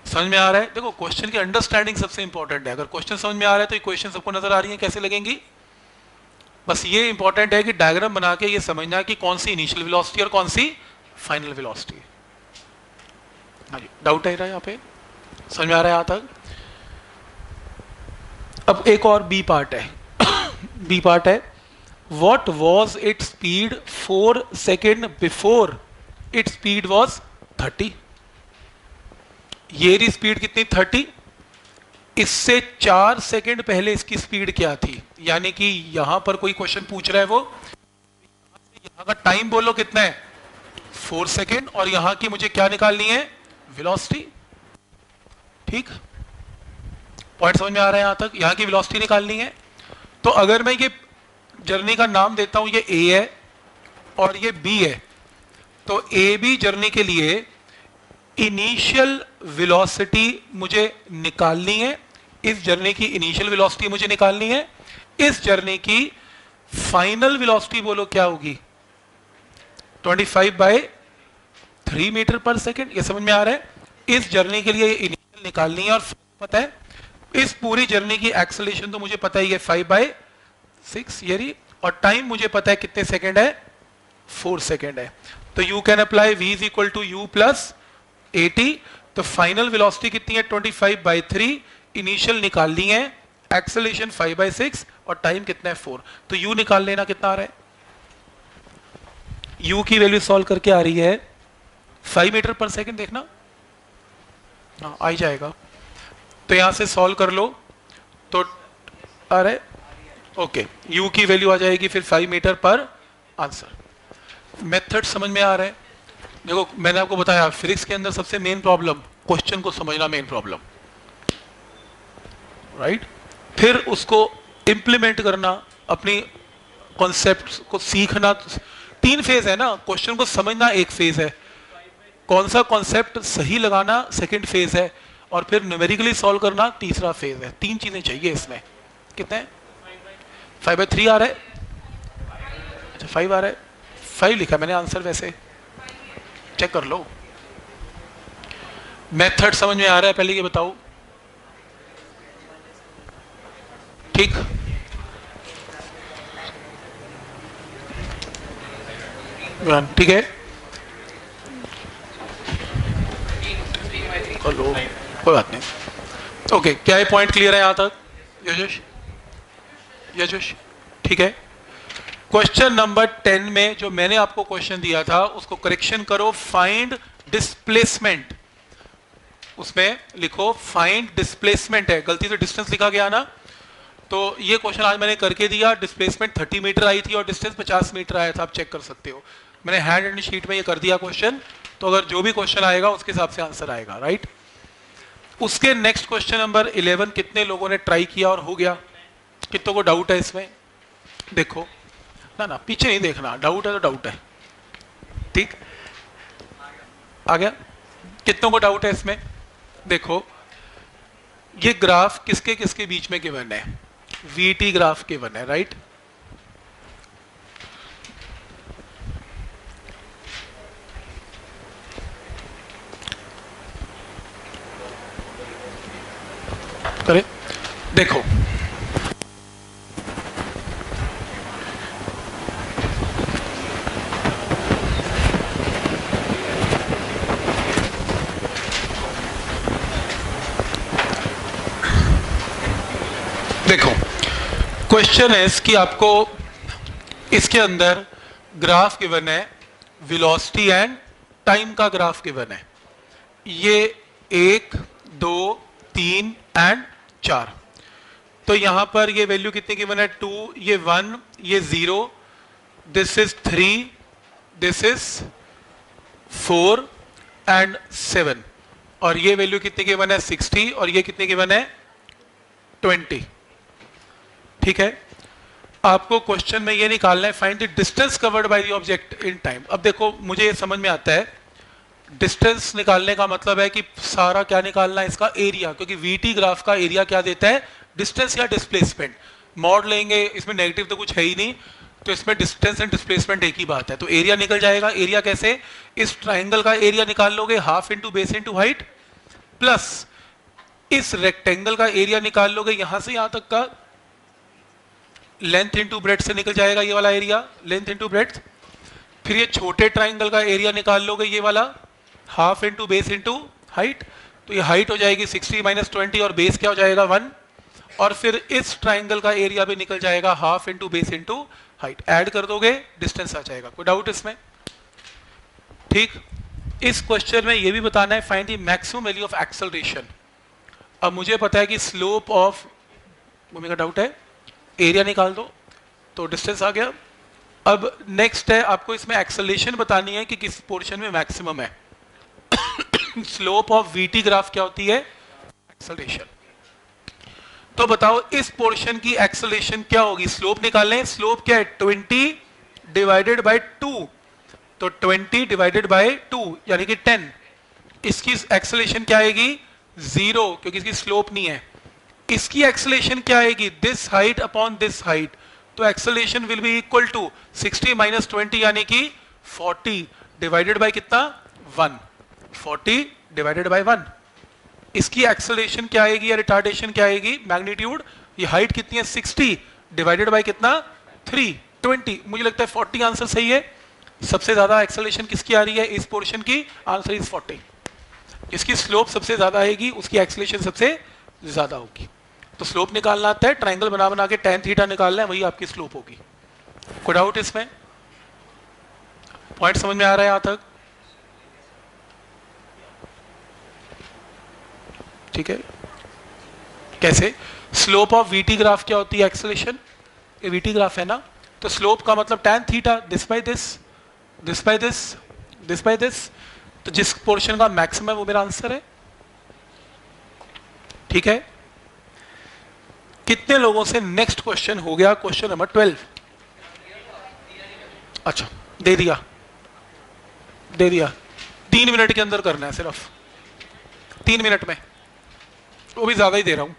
समझ में आ रहा है? देखो क्वेश्चन की अंडरस्टैंडिंग सबसे इंपॉर्टेंट है। अगर क्वेश्चन समझ में आ रहा है तो इक्वेशन सबको नजर आ रही है कैसे लगेंगी। बस ये इंपॉर्टेंट है कि डायग्राम बना के ये समझना कि कौन सी इनिशियल वेलोसिटी और कौन सी फाइनल वेलोसिटी। हाँ जी, डाउट है यहाँ पे? समझ में आ रहा है यहां तक? अब एक और बी पार्ट है। बी पार्ट है, what was it speed 4 second before it speed was 30। ये स्पीड कितनी 30, इससे 4 सेकेंड पहले इसकी स्पीड क्या थी। यानी कि यहां पर कोई क्वेश्चन पूछ रहा है, वो यहां का टाइम बोलो कितना है 4 सेकेंड, और यहां की मुझे क्या निकालनी है वेलोसिटी। ठीक, पॉइंट समझ में आ रहा है यहां तक? यहां की वेलोसिटी निकालनी है। तो अगर मैं ये जर्नी का नाम देता हूं, ये ए है और ये बी है, तो ए बी जर्नी के लिए इनिशियल वेलोसिटी मुझे निकालनी है। इस जर्नी की इनिशियल वेलोसिटी मुझे निकालनी है। इस जर्नी की फाइनल वेलोसिटी बोलो क्या होगी 25/3 मीटर पर सेकेंड। ये समझ में आ रहा है? इस जर्नी के लिए इनिशियल निकालनी है, और पता है इस पूरी जर्नी की एक्सेलरेशन तो मुझे पता ही है 5/6 ये, और टाइम मुझे पता है कितने सेकेंड है 4 सेकेंड है। तो you can apply v is equal to u plus 80। तो फाइनल वेलोसिटी कितनी है 25/3, इनिशियल निकालनी है, एक्सेलरेशन 5/6 और टाइम कितना है 4। तो u निकाल लेना, कितना आ रहा है, u की वैल्यू सॉल्व करके आ रही है 5 मीटर पर सेकेंड। देखना हाँ आ ही जाएगा। तो यहां से सॉल्व कर लो तो आ रहा है ओके, u की वैल्यू आ जाएगी फिर 5 मीटर पर आंसर। मेथड समझ में आ रहा है? देखो मैंने आपको बताया फिजिक्स के अंदर सबसे मेन प्रॉब्लम क्वेश्चन को समझना, मेन प्रॉब्लम, राइट? फिर उसको इंप्लीमेंट करना, अपनी कॉन्सेप्ट को सीखना। 3 फेज है ना, क्वेश्चन को समझना एक फेज है, कौन सा कॉन्सेप्ट सही लगाना सेकंड फेज है, और फिर न्यूमेरिकली सॉल्व करना तीसरा फेज है। 3 चीजें चाहिए इसमें। कितने 5/3 आ रहा है? अच्छा 5 आ रहा है, 5 लिखा मैंने आंसर, वैसे चेक कर लो। मेथड समझ में आ रहा है? पहले ये बताओ। ठीक, ठीक है, हेलो कोई बात नहीं। ओके, क्या ये पॉइंट क्लियर है यहां तक? यशोश, यशोश ठीक है। क्वेश्चन नंबर 10 में जो मैंने आपको क्वेश्चन दिया था उसको करेक्शन करो, फाइंड डिस्प्लेसमेंट। उसमें लिखो फाइंड डिस्प्लेसमेंट, है गलती से डिस्टेंस लिखा गया ना, तो ये क्वेश्चन आज मैंने करके दिया। डिस्प्लेसमेंट 30 मीटर आई थी और डिस्टेंस 50 मीटर आया था, आप चेक कर सकते हो। मैंने हैंड एंड शीट में ये कर दिया क्वेश्चन, तो अगर जो भी क्वेश्चन आएगा उसके हिसाब से आंसर आएगा, राइट? उसके नेक्स्ट क्वेश्चन नंबर 11 कितने लोगों ने ट्राई किया और हो गया? कितनों को डाउट है इसमें? देखो ना ना, पीछे नहीं देखना, डाउट है तो डाउट है। ठीक, आ गया? कितनों को डाउट है इसमें? देखो ये ग्राफ किसके किसके बीच में गिवन है? वीटी ग्राफ गिवन है, राइट? करे देखो, देखो क्वेश्चन है कि आपको इसके अंदर ग्राफ गिवन है, वेलोसिटी एंड टाइम का ग्राफ गिवन है। ये 1 2 3 एंड 4, तो यहां पर ये वैल्यू कितनी गिवन है 2, ये 1, ये 0, this is 3, this is 4 and 7, और ये वैल्यू कितनी गिवन है 60, और ये कितनी गिवन है 20। ठीक है, आपको क्वेश्चन में ये निकालना है find the distance covered by the object in time. अब देखो मुझे ये समझ में आता है, डिस्टेंस निकालने का मतलब है कि सारा क्या निकालना है, इसका एरिया, क्योंकि वीटी ग्राफ का एरिया क्या देता है, डिस्टेंस या डिस्प्लेसमेंट। मॉड लेंगे, इसमें नेगेटिव तो कुछ है ही नहीं, तो इसमें डिस्टेंस एंड डिस्प्लेसमेंट एक ही बात है, तो एरिया निकल जाएगा। एरिया कैसे, इस ट्राइंगल का एरिया निकाल लोगे, half into base into height, plus इस रेक्टेंगल का एरिया निकाल लोगे, यहां से यहां तक का लेंथ इंटू ब्रेड्थ से निकल जाएगा ये वाला एरिया, लेंथ इंटू ब्रेड्थ। फिर ये छोटे ट्राइंगल का एरिया निकाल लोगे, ये वाला half into base into height, तो ये हाइट हो जाएगी 60 माइनस 20 और बेस क्या हो जाएगा 1, और फिर इस ट्राइंगल का एरिया भी निकल जाएगा half into base into height, add कर दोगे डिस्टेंस आ जाएगा। कोई डाउट इसमें? ठीक, इस क्वेश्चन में ये भी बताना है find the maximum value of acceleration. अब मुझे पता है कि स्लोप ऑफ, मेरा डाउट है, एरिया निकाल दो तो डिस्टेंस आ गया। अब नेक्स्ट है आपको इसमें एक्सेलरेशन बतानी है कि किस पोर्शन में मैक्सिमम है। स्लोप ऑफ वीटी ग्राफ क्या होती है, एक्सेलरेशन। तो बताओ इस पोर्शन की एक्सेलरेशन क्या होगी, स्लोप निकालने। स्लोप क्या है 20 डिवाइडेड बाय 2, तो 20 डिवाइडेड बाय 2 यानी कि 10। इसकी एक्सेलरेशन क्या आएगी 0, क्योंकि इसकी स्लोप नहीं है। इसकी एक्सेलरेशन क्या आएगी, this height upon this height, तो acceleration will be equal to 60 minus 20 यानी कि 40 डिवाइडेड बाय कितना 1, 40 डिवाइडेड बाय 1। इसकी एक्सेलरेशन क्या आएगी या रिटार्डेशन क्या आएगी, मैग्नीट्यूड, ये हाइट कितनी है 60 डिवाइडेड बाय कितना 3, 20। मुझे लगता है 40 आंसर सही है। सबसे ज्यादा एक्सेलरेशन किसकी आ रही है इस पोर्शन की, आंसर इज 40। इसकी स्लोप सबसे ज्यादा आएगी, उसकी एक्सेलरेशन सबसे ज्यादा होगी। तो स्लोप निकालना आता है, ट्राइंगल बना बना के tan थीटा निकालना है, वही आपकी स्लोप होगी। कोई डाउट इसमें? पॉइंट समझ में आ रहा है यहां तक? ठीक है, कैसे, स्लोप ऑफ वीटी ग्राफ क्या होती है, एक्सेलरेशन, ये वीटी ग्राफ है ना, तो स्लोप का मतलब tan theta, this by this, this by this, this by this, तो जिस पोर्शन का मैक्सिमम है वो मेरा आंसर है। ठीक है, कितने लोगों से नेक्स्ट क्वेश्चन हो गया, क्वेश्चन नंबर 12? अच्छा, दे दिया, दे दिया। 3 मिनट के अंदर करना है, सिर्फ 3 मिनट में, वो भी ज्यादा ही दे रहा हूं।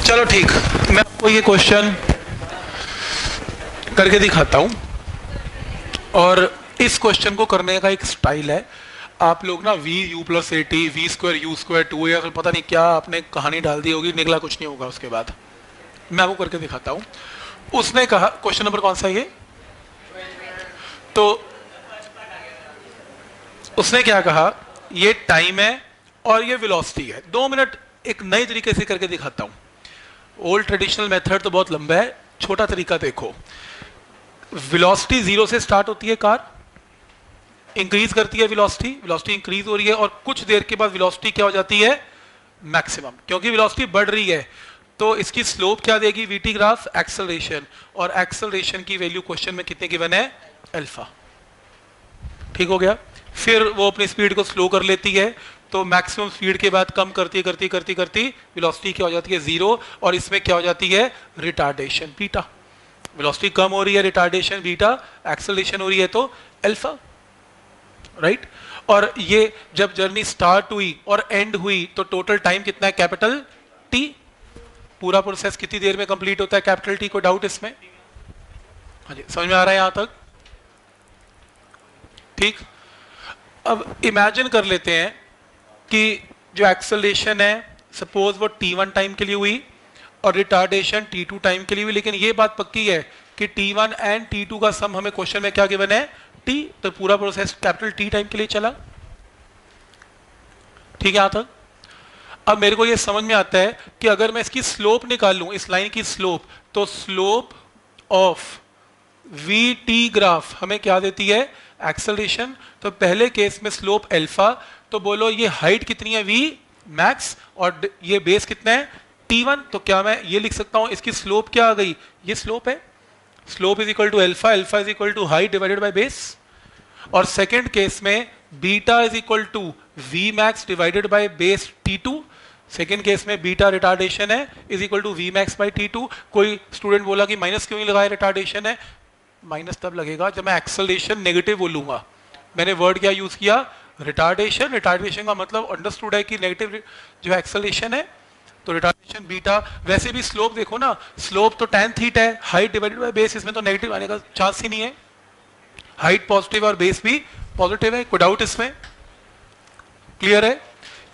चलो ठीक, मैं आपको ये क्वेश्चन करके दिखाता हूं, और इस क्वेश्चन को करने का एक स्टाइल है। आप लोग ना v u plus a t v square u square two या फिर पता नहीं क्या आपने कहानी डाल दी होगी, निकला कुछ नहीं होगा उसके बाद। मैं आपको करके दिखाता हूं। उसने कहा, क्वेश्चन नंबर कौन सा है ये, तो उसने क्या कहा, ये टाइम है और ये वेलोसिटी है। 2 मिनट एक नए तरीके से करके दिखाता हूं। ओल्ड ट्रेडिशनल मेथड तो बहुत लंबा है, छोटा तरीका देखो। वेलोसिटी 0 से स्टार्ट होती है, कार इंक्रीज करती है, वेलोसिटी इंक्रीज हो रही है, और कुछ देर के बाद वेलोसिटी क्या हो जाती है, मैक्सिमम। क्योंकि वेलोसिटी बढ़ रही है तो इसकी स्लोप क्या देगी, वीटी ग्राफ, एक्सेलरेशन, और एक्सेलरेशन की वैल्यू क्वेश्चन में कितने गिवन है, अल्फा। ठीक हो गया। फिर वो अपनी स्पीड को स्लो कर लेती है, तो मैक्सिमम स्पीड के बाद कम करती करती करती करती वेलोसिटी क्या हो जाती है, 0, और इसमें क्या हो जाती है, रिटार्डेशन बीटा। वेलोसिटी कम हो रही है, रिटार्डेशन बीटा, एक्सेलरेशन हो रही है तो अल्फा, राइट। और ये जब जर्नी स्टार्ट हुई और एंड हुई तो टोटल टाइम कितना है, कैपिटल टी। पूरा प्रोसेस कितनी देर में कंप्लीट होता है, कैपिटल टी। कोई डाउट इसमें? हाँ जी, समझ में आ रहा है यहां तक? ठीक। अब इमेजिन कर लेते हैं कि जो एक्सेलरेशन है, सपोज वो t1 टाइम के लिए हुई और रिटार्डेशन t2 टाइम के लिए हुई, लेकिन ये बात पक्की है कि t1 एंड t2 का सम हमें क्वेश्चन में क्या गिवन है, t। तो पूरा प्रोसेस कैपिटल T टाइम के लिए चला। ठीक है यहां तक? अब मेरे को ये समझ में आता है कि अगर मैं इसकी स्लोप निकाल लूं, इस लाइन की स्लोप, तो slope of we T graph हमें क्या देती है, एक्सेलरेशन। तो पहले केस में स्लोप अल्फा, तो बोलो ये हाइट कितनी है, वी मैक्स, और ये बेस कितना है, t1। तो क्या मैं ये लिख सकता हूं, इसकी स्लोप क्या आ गई, ये स्लोप है, slope is equal to alpha, alpha is equal to height divided by base. और सेकेंड केस में beta is equal to v max divided by base t2। Second case में बीटा रिटार्डेशन है, is equal to v max by t2। कोई student बोला कि minus क्यों नहीं लगाया, रिटार्डेशन है। माइनस तब लगेगा जब मैं एक्सेलरेशन नेगेटिव बोलूंगा। मैंने वर्ड क्या यूज किया, रिटार्डेशन। रिटार्डेशन का मतलब अंडरस्टूड है कि नेगेटिव जो एक्सेलरेशन है, तो रिटार्डेशन बीटा। वैसे भी स्लोप देखो ना, स्लोप तो tan थीटा है, हाइट डिवाइडेड बाय बेस, इसमें तो नेगेटिव आने का चांस ही नहीं है। हाइट पॉजिटिव और बेस भी पॉजिटिव है। कोई डाउट इसमें? क्लियर है?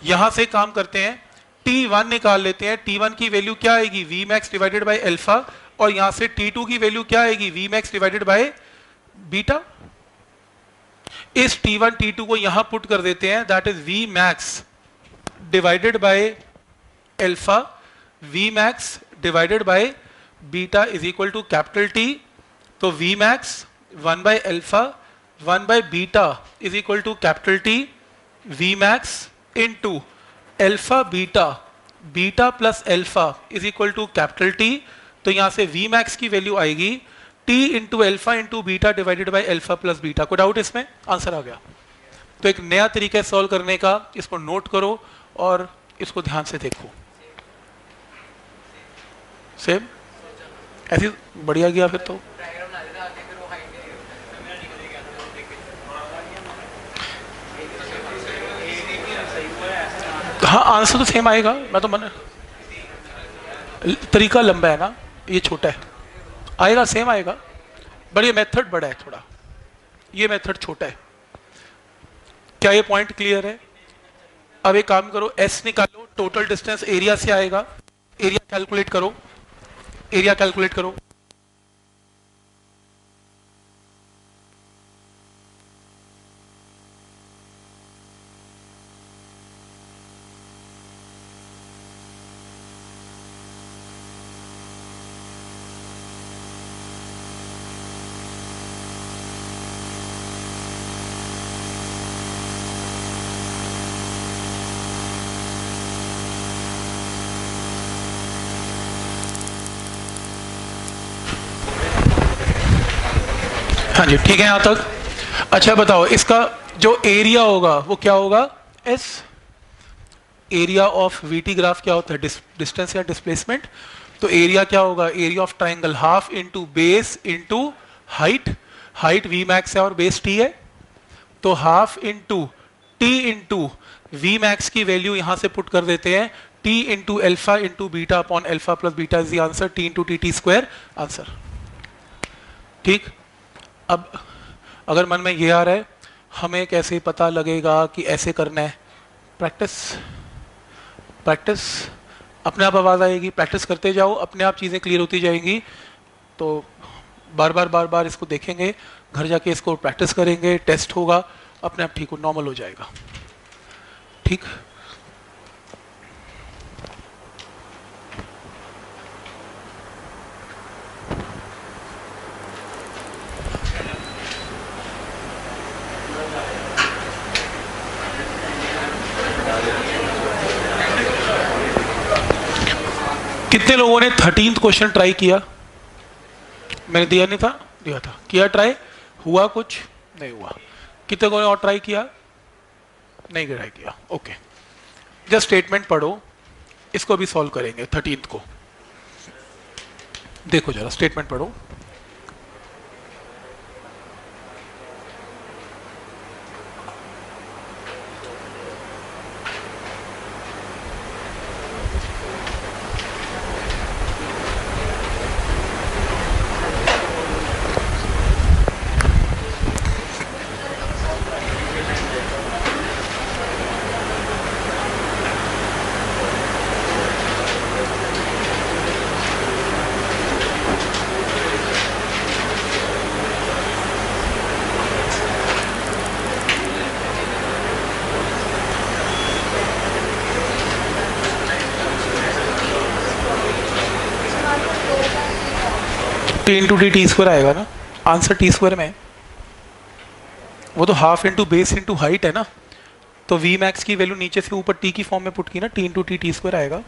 यहां से काम करते हैं, t1 निकाल लेते हैं। t1 की वैल्यू क्या आएगी, v max divided by alpha, और यहां से t2 की वैल्यू क्या आएगी, v max divided by beta. इस t1 t2 को यहां पुट कर देते हैं, that is v max divided by alpha, v max divided by beta is equal to capital T। तो v max 1 by alpha 1 by beta is equal to capital T, v max into alpha beta, beta plus alpha is equal to capital T। तो यहां से v max की value आएगी t into alpha into beta divided by alpha plus beta. कोई doubt इसमें? Answer आ गया। तो एक नया तरीका है सॉल्व करने का, इसको नोट करो और इसको ध्यान से देखो। सेम ऐसी बढ़िया गया फिर तो। हाँ, आंसर तो सेम आएगा। मैं तो मन, तरीका लंबा है ना, ये छोटा है, आएगा सेम आएगा, बट ये मेथड बड़ा है थोड़ा, ये मेथड छोटा है। क्या ये पॉइंट क्लियर है? अब एक काम करो, एस निकालो, टोटल डिस्टेंस एरिया से आएगा। एरिया कैलकुलेट करो, एरिया कैलकुलेट करो। हाँ जी, ठीक है यहां तक। अच्छा बताओ, इसका जो एरिया होगा वो क्या होगा, S. Area of VT graph क्या होता है, डिस्टेंस या डिस्प्लेसमेंट। तो एरिया क्या होगा, area of triangle half into base into height. Height v max है और बेस टी है, तो half into t into v max की वैल्यू यहां से पुट कर देते हैं, t into alpha into beta upon alpha plus beta is the answer, t into t square answer. ठीक, अब अगर मन में ये आ रहा है हमें कैसे पता लगेगा कि ऐसे करना है, प्रैक्टिस प्रैक्टिस, अपने आप आवाज़ आएगी, प्रैक्टिस करते जाओ, अपने आप चीज़ें क्लियर होती जाएंगी। तो बार बार इसको देखेंगे, घर जाके इसको प्रैक्टिस करेंगे, टेस्ट होगा, अपने आप ठीक हो, नॉर्मल हो जाएगा। ठीक, कितने लोगों ने 13th क्वेश्चन ट्राई किया? मैंने दिया नहीं था, दिया था, किया ट्राई, हुआ कुछ नहीं हुआ? कितने लोगों ने और ट्राई किया? नहीं ट्राई किया, ओके। जस्ट स्टेटमेंट पढ़ो, इसको भी सॉल्व करेंगे 13th को। देखो जरा स्टेटमेंट पढ़ो। टी इंटू टी स्क्वायर आएगा ना, आंसर टी स्क्वायर में, वो तो half into base into height है ना, तो वी मैक्स की वैल्यू नीचे से ऊपर टी की फॉर्म में पुट की ना, टी इंटू टी स्क्वायर आएगा।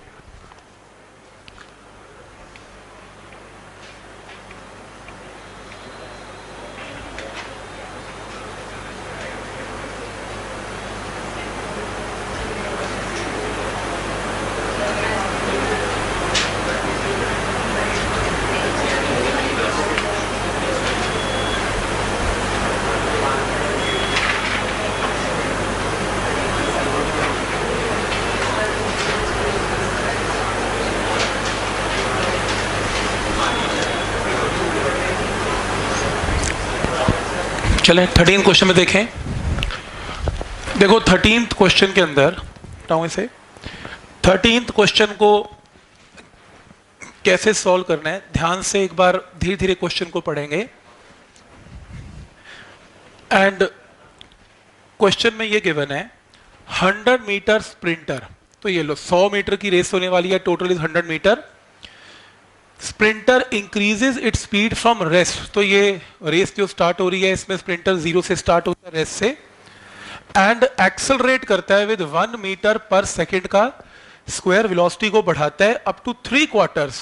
चलें 13th क्वेश्चन में देखें। देखो 13th क्वेश्चन के अंदर बताऊं इसे, 13th क्वेश्चन को कैसे सॉल्व करना है, ध्यान से एक बार धीरे धीरे क्वेश्चन को पढ़ेंगे। एंड क्वेश्चन में ये गिवन है 100 मीटर स्प्रिंटर, तो ये लो 100 मीटर की रेस होने वाली है, total is 100 metre. Sprinter increases its speed from rest, तो ये रेस जो स्टार्ट हो रही है इसमें स्प्रिंटर 0 से स्टार्ट होता है रेस्ट से, एंड एक्सेलरेट करता है विद 1 मीटर पर सेकेंड का स्क्वायर वेलोसिटी को बढ़ाता है अप टू 3 क्वार्टर्स।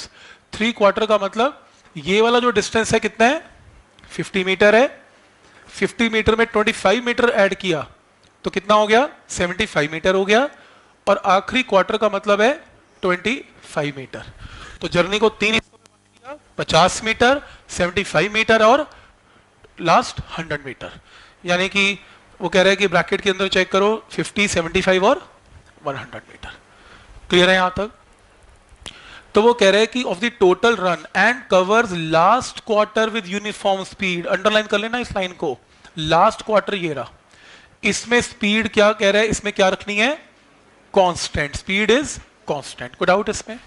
3 क्वार्टर का मतलब ये वाला जो डिस्टेंस है कितना है, 50 मीटर है, 50 मीटर में 25 मीटर ऐड किया तो कितना हो गया, 75 मीटर हो गया, और आखिरी क्वार्टर का मतलब है 25 मीटर। तो जर्नी को 3 हिस्सों में बांट दिया, 50 मीटर, 75 मीटर और लास्ट 100 मीटर। यानी कि वो कह रहे हैं कि ब्रैकेट के अंदर चेक करो 50, 75 और 100 मीटर। क्लियर है यहां तक? तो वो कह रहे हैं कि of the total run and covers last quarter with uniform speed, underline कर लेना इस लाइन को, लास्ट क्वार्टर ये रहा, इसमें स्पीड क्या कह रहा है, इसमें क्या रखनी है, कांस्टेंट, स्पीड इज कांस्टेंट, कोई डाउट इसमें?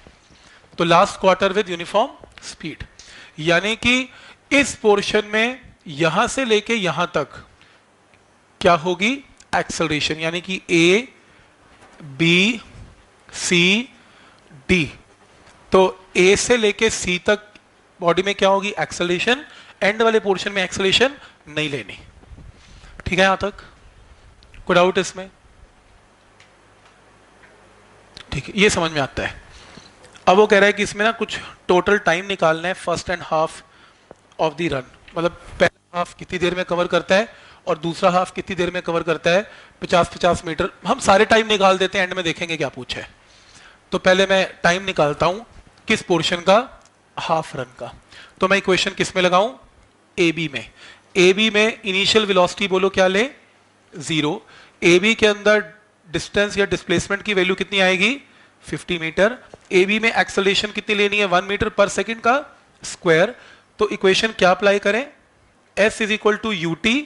तो last quarter with uniform speed, यानी कि इस पोर्शन में यहां से लेके यहां तक क्या होगी, एक्सेलरेशन, यानी कि ए बी सी डी, तो ए से लेके सी तक बॉडी में क्या होगी, एक्सेलरेशन, एंड वाले पोर्शन में एक्सेलरेशन नहीं लेनी। ठीक है यहां तक? कोई डाउट इसमें? ठीक है, ये समझ में आता है। अब वो कह रहा है कि इसमें ना कुछ टोटल टाइम निकालना है first and half of the run, मतलब पहला हाफ कितनी देर में कवर करता है और दूसरा हाफ कितनी देर में कवर करता है, 50-50 मीटर। हम सारे टाइम निकाल देते हैं, एंड में देखेंगे क्या पूछा है। तो पहले मैं टाइम निकालता हूं किस पोर्शन का, हाफ रन का। तो मैं इक्वेशन किस में लगाऊं, ए बी में। ए बी में इनिशियल वेलोसिटी बोलो क्या ले, 0। ए बी के अंदर डिस्टेंस या डिस्प्लेसमेंट की वैल्यू कितनी आएगी, 50 मीटर। ए बी में एक्सेलरेशन कितनी लेनी है, 1 मीटर पर सेकेंड का स्क्वायर। तो इक्वेशन क्या अप्लाई करें, s is equal to u t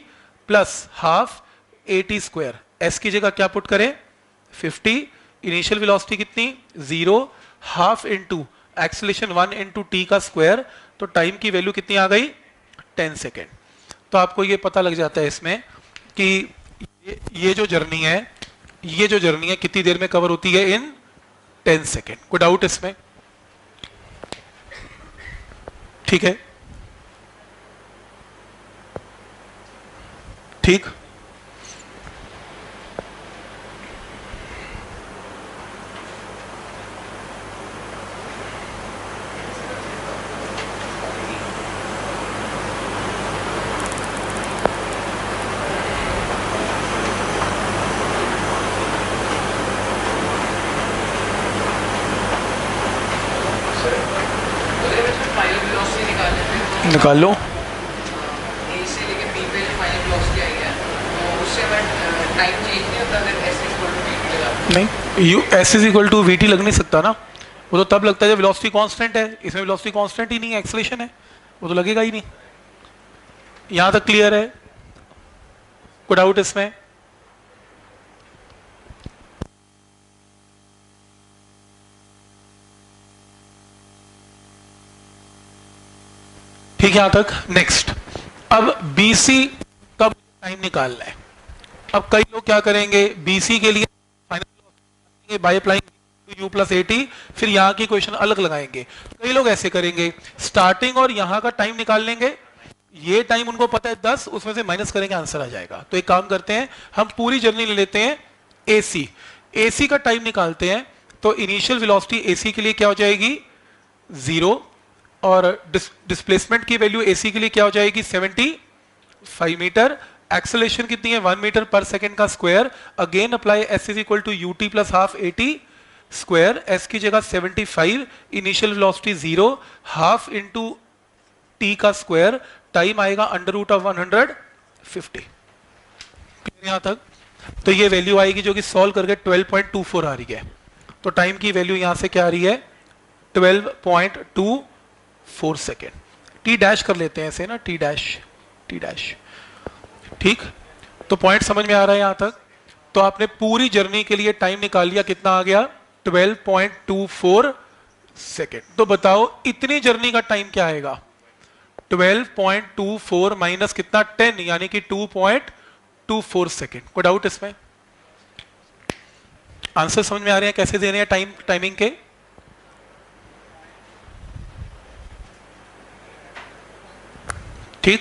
plus half a t square. S की जगह क्या पुट करें 50, इनिशियल वेलोसिटी कितनी 0, half into acceleration 1 into t का स्क्वायर, तो टाइम की वैल्यू कितनी आ गई 10 सेकेंड। तो आपको ये पता लग जाता है इसमें कि ये जो जर्नी है, ये जो जर्नी है कितनी देर में कवर होती है, इन 10 सेकेंड। कोई डाउट इसमें? ठीक है, ठीक। निकाल लो। नहीं, u s is equal to v t लग नहीं सकता ना, वो तो तब लगता है जब वेलोसिटी कांस्टेंट है। इसमें वेलोसिटी कांस्टेंट ही नहीं है, एक्सेलरेशन है, वो तो लगेगा ही नहीं। यहां तक क्लियर है? कोई डाउट इसमें? ठीक है यहां तक। नेक्स्ट, अब BC कब टाइम निकालना है। अब कई लोग क्या करेंगे, BC के लिए final by applying u plus eighty, फिर यहां की क्वेश्चन अलग लगाएंगे। कई लोग ऐसे करेंगे, स्टार्टिंग और यहां का टाइम निकाल लेंगे, ये टाइम उनको पता है 10, उसमें से माइनस करेंगे, आंसर आ जाएगा। तो एक काम करते हैं, हम पूरी जर्नी ले लेते हैं AC। AC का टाइम निकालते हैं, तो इनिशियल वेलोसिटी AC के लिए क्या हो जाएगी 0, और डिस्प्लेसमेंट की वैल्यू AC के लिए क्या हो जाएगी 75 मीटर। एक्सेलरेशन कितनी है 1 मीटर पर सेकेंड का square. Again apply s is equal to u t plus half a t square. S की जगह 75, initial velocity 0, half into t का स्क्वायर, टाइम आएगा अंडर रूट ऑफ 150। यहां तक तो ये वैल्यू आएगी जो कि सॉल्व करके 12.24 आ रही है। तो टाइम की वैल्यू यहां से क्या आ रही है 12.24 सेकेंड। टी डैश कर लेते हैं ऐसे ना, टी डैश, टी डैश। ठीक, तो पॉइंट समझ में आ रहा है यहां तक। तो आपने पूरी जर्नी के लिए टाइम निकाल लिया, कितना आ गया 12.24 सेकेंड। तो बताओ इतनी जर्नी का टाइम क्या आएगा 12.24 माइनस कितना 10, यानी कि 2.24 सेकेंड। कोई डाउट इसमें? आंसर समझ में आ रहे हैं कैसे दे रहे हैं टाइमिंग के? ठीक,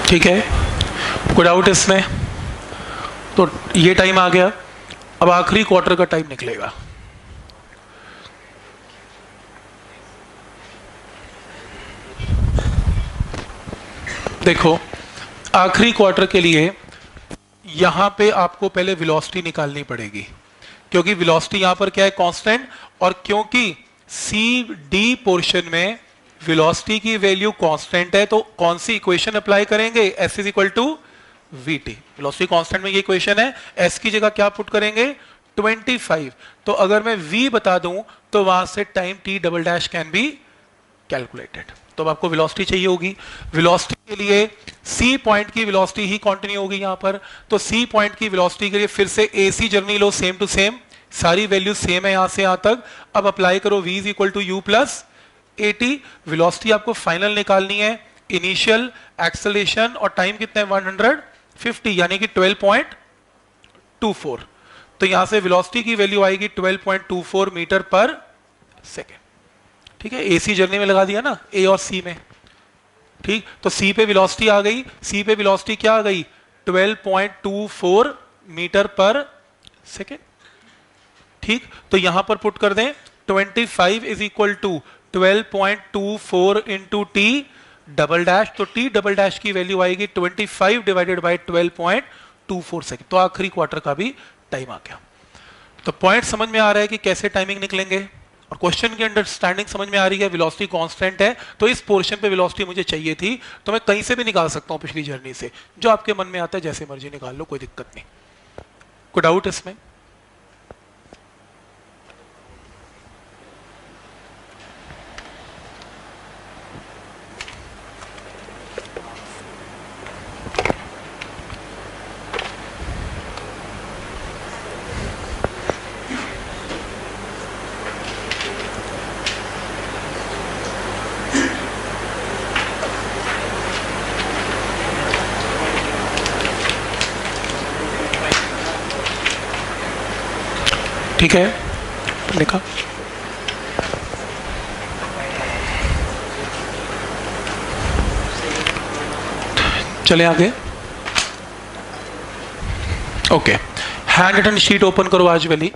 ठीक है, कोई डाउट इसमें? तो ये टाइम आ गया। अब आखिरी क्वार्टर का टाइम निकलेगा। देखो आखिरी क्वार्टर के लिए यहां पे आपको पहले वेलोसिटी निकालनी पड़ेगी, क्योंकि वेलोसिटी यहां पर क्या है कांस्टेंट, और क्योंकि सी डी पोर्शन में वेलोसिटी की वैल्यू कांस्टेंट है, तो कौन सी इक्वेशन अप्लाई करेंगे s is equal to v t. Velocity constant में ये इक्वेशन है, s की जगह क्या पुट करेंगे 25। तो अगर मैं v बता दूं तो वहां से time t double dash can be calculated. तो अब आपको वेलोसिटी चाहिए होगी। वेलोसिटी के लिए सी पॉइंट की वेलोसिटी ही कंटिन्यू होगी यहां पर। तो सी पॉइंट की वेलोसिटी के लिए फिर से AC जर्नी लो, सेम टू सेम, सारी वैल्यू सेम है यहां से यहां तक। अब अप्लाई करो v is equal to u plus a t. Velocity आपको फाइनल निकालनी है, इनिशियल, एक्सेलरेशन और टाइम कितना है 150, यानी कि 12.24। तो यहां से वेलोसिटी की वैल्यू आएगी 12.24 मीटर पर सेकेंड। ठीक है, AC जर्नी में लगा दिया ना A और C में। ठीक, तो C पे वेलोसिटी आ गई, C पे वेलोसिटी क्या आ गई 12.24 मीटर पर सेकेंड। ठीक, तो यहां पर पुट कर दें 25 is equal to 12.24 into t double dash, तो टी डबल डैश की वैल्यू आएगी 25 डिवाइडेड बाई 12.24 सेकेंड। तो आखिरी क्वार्टर का भी टाइम आ गया। तो पॉइंट समझ में आ रहा है कि कैसे टाइमिंग निकलेंगे, और क्वेश्चन की अंडरस्टैंडिंग समझ में आ रही है। वेलोसिटी कांस्टेंट है, तो इस पोर्शन पे वेलोसिटी मुझे चाहिए थी, तो मैं कहीं से भी निकाल सकता हूं पिछली जर्नी से, जो आपके मन में आता है जैसे मर्जी निकाल लो, कोई दिक्कत नहीं। कोई डाउट इसमें? ठीक है, लिखा। चले आगे। Okay, handwritten sheet open करो आज वाली।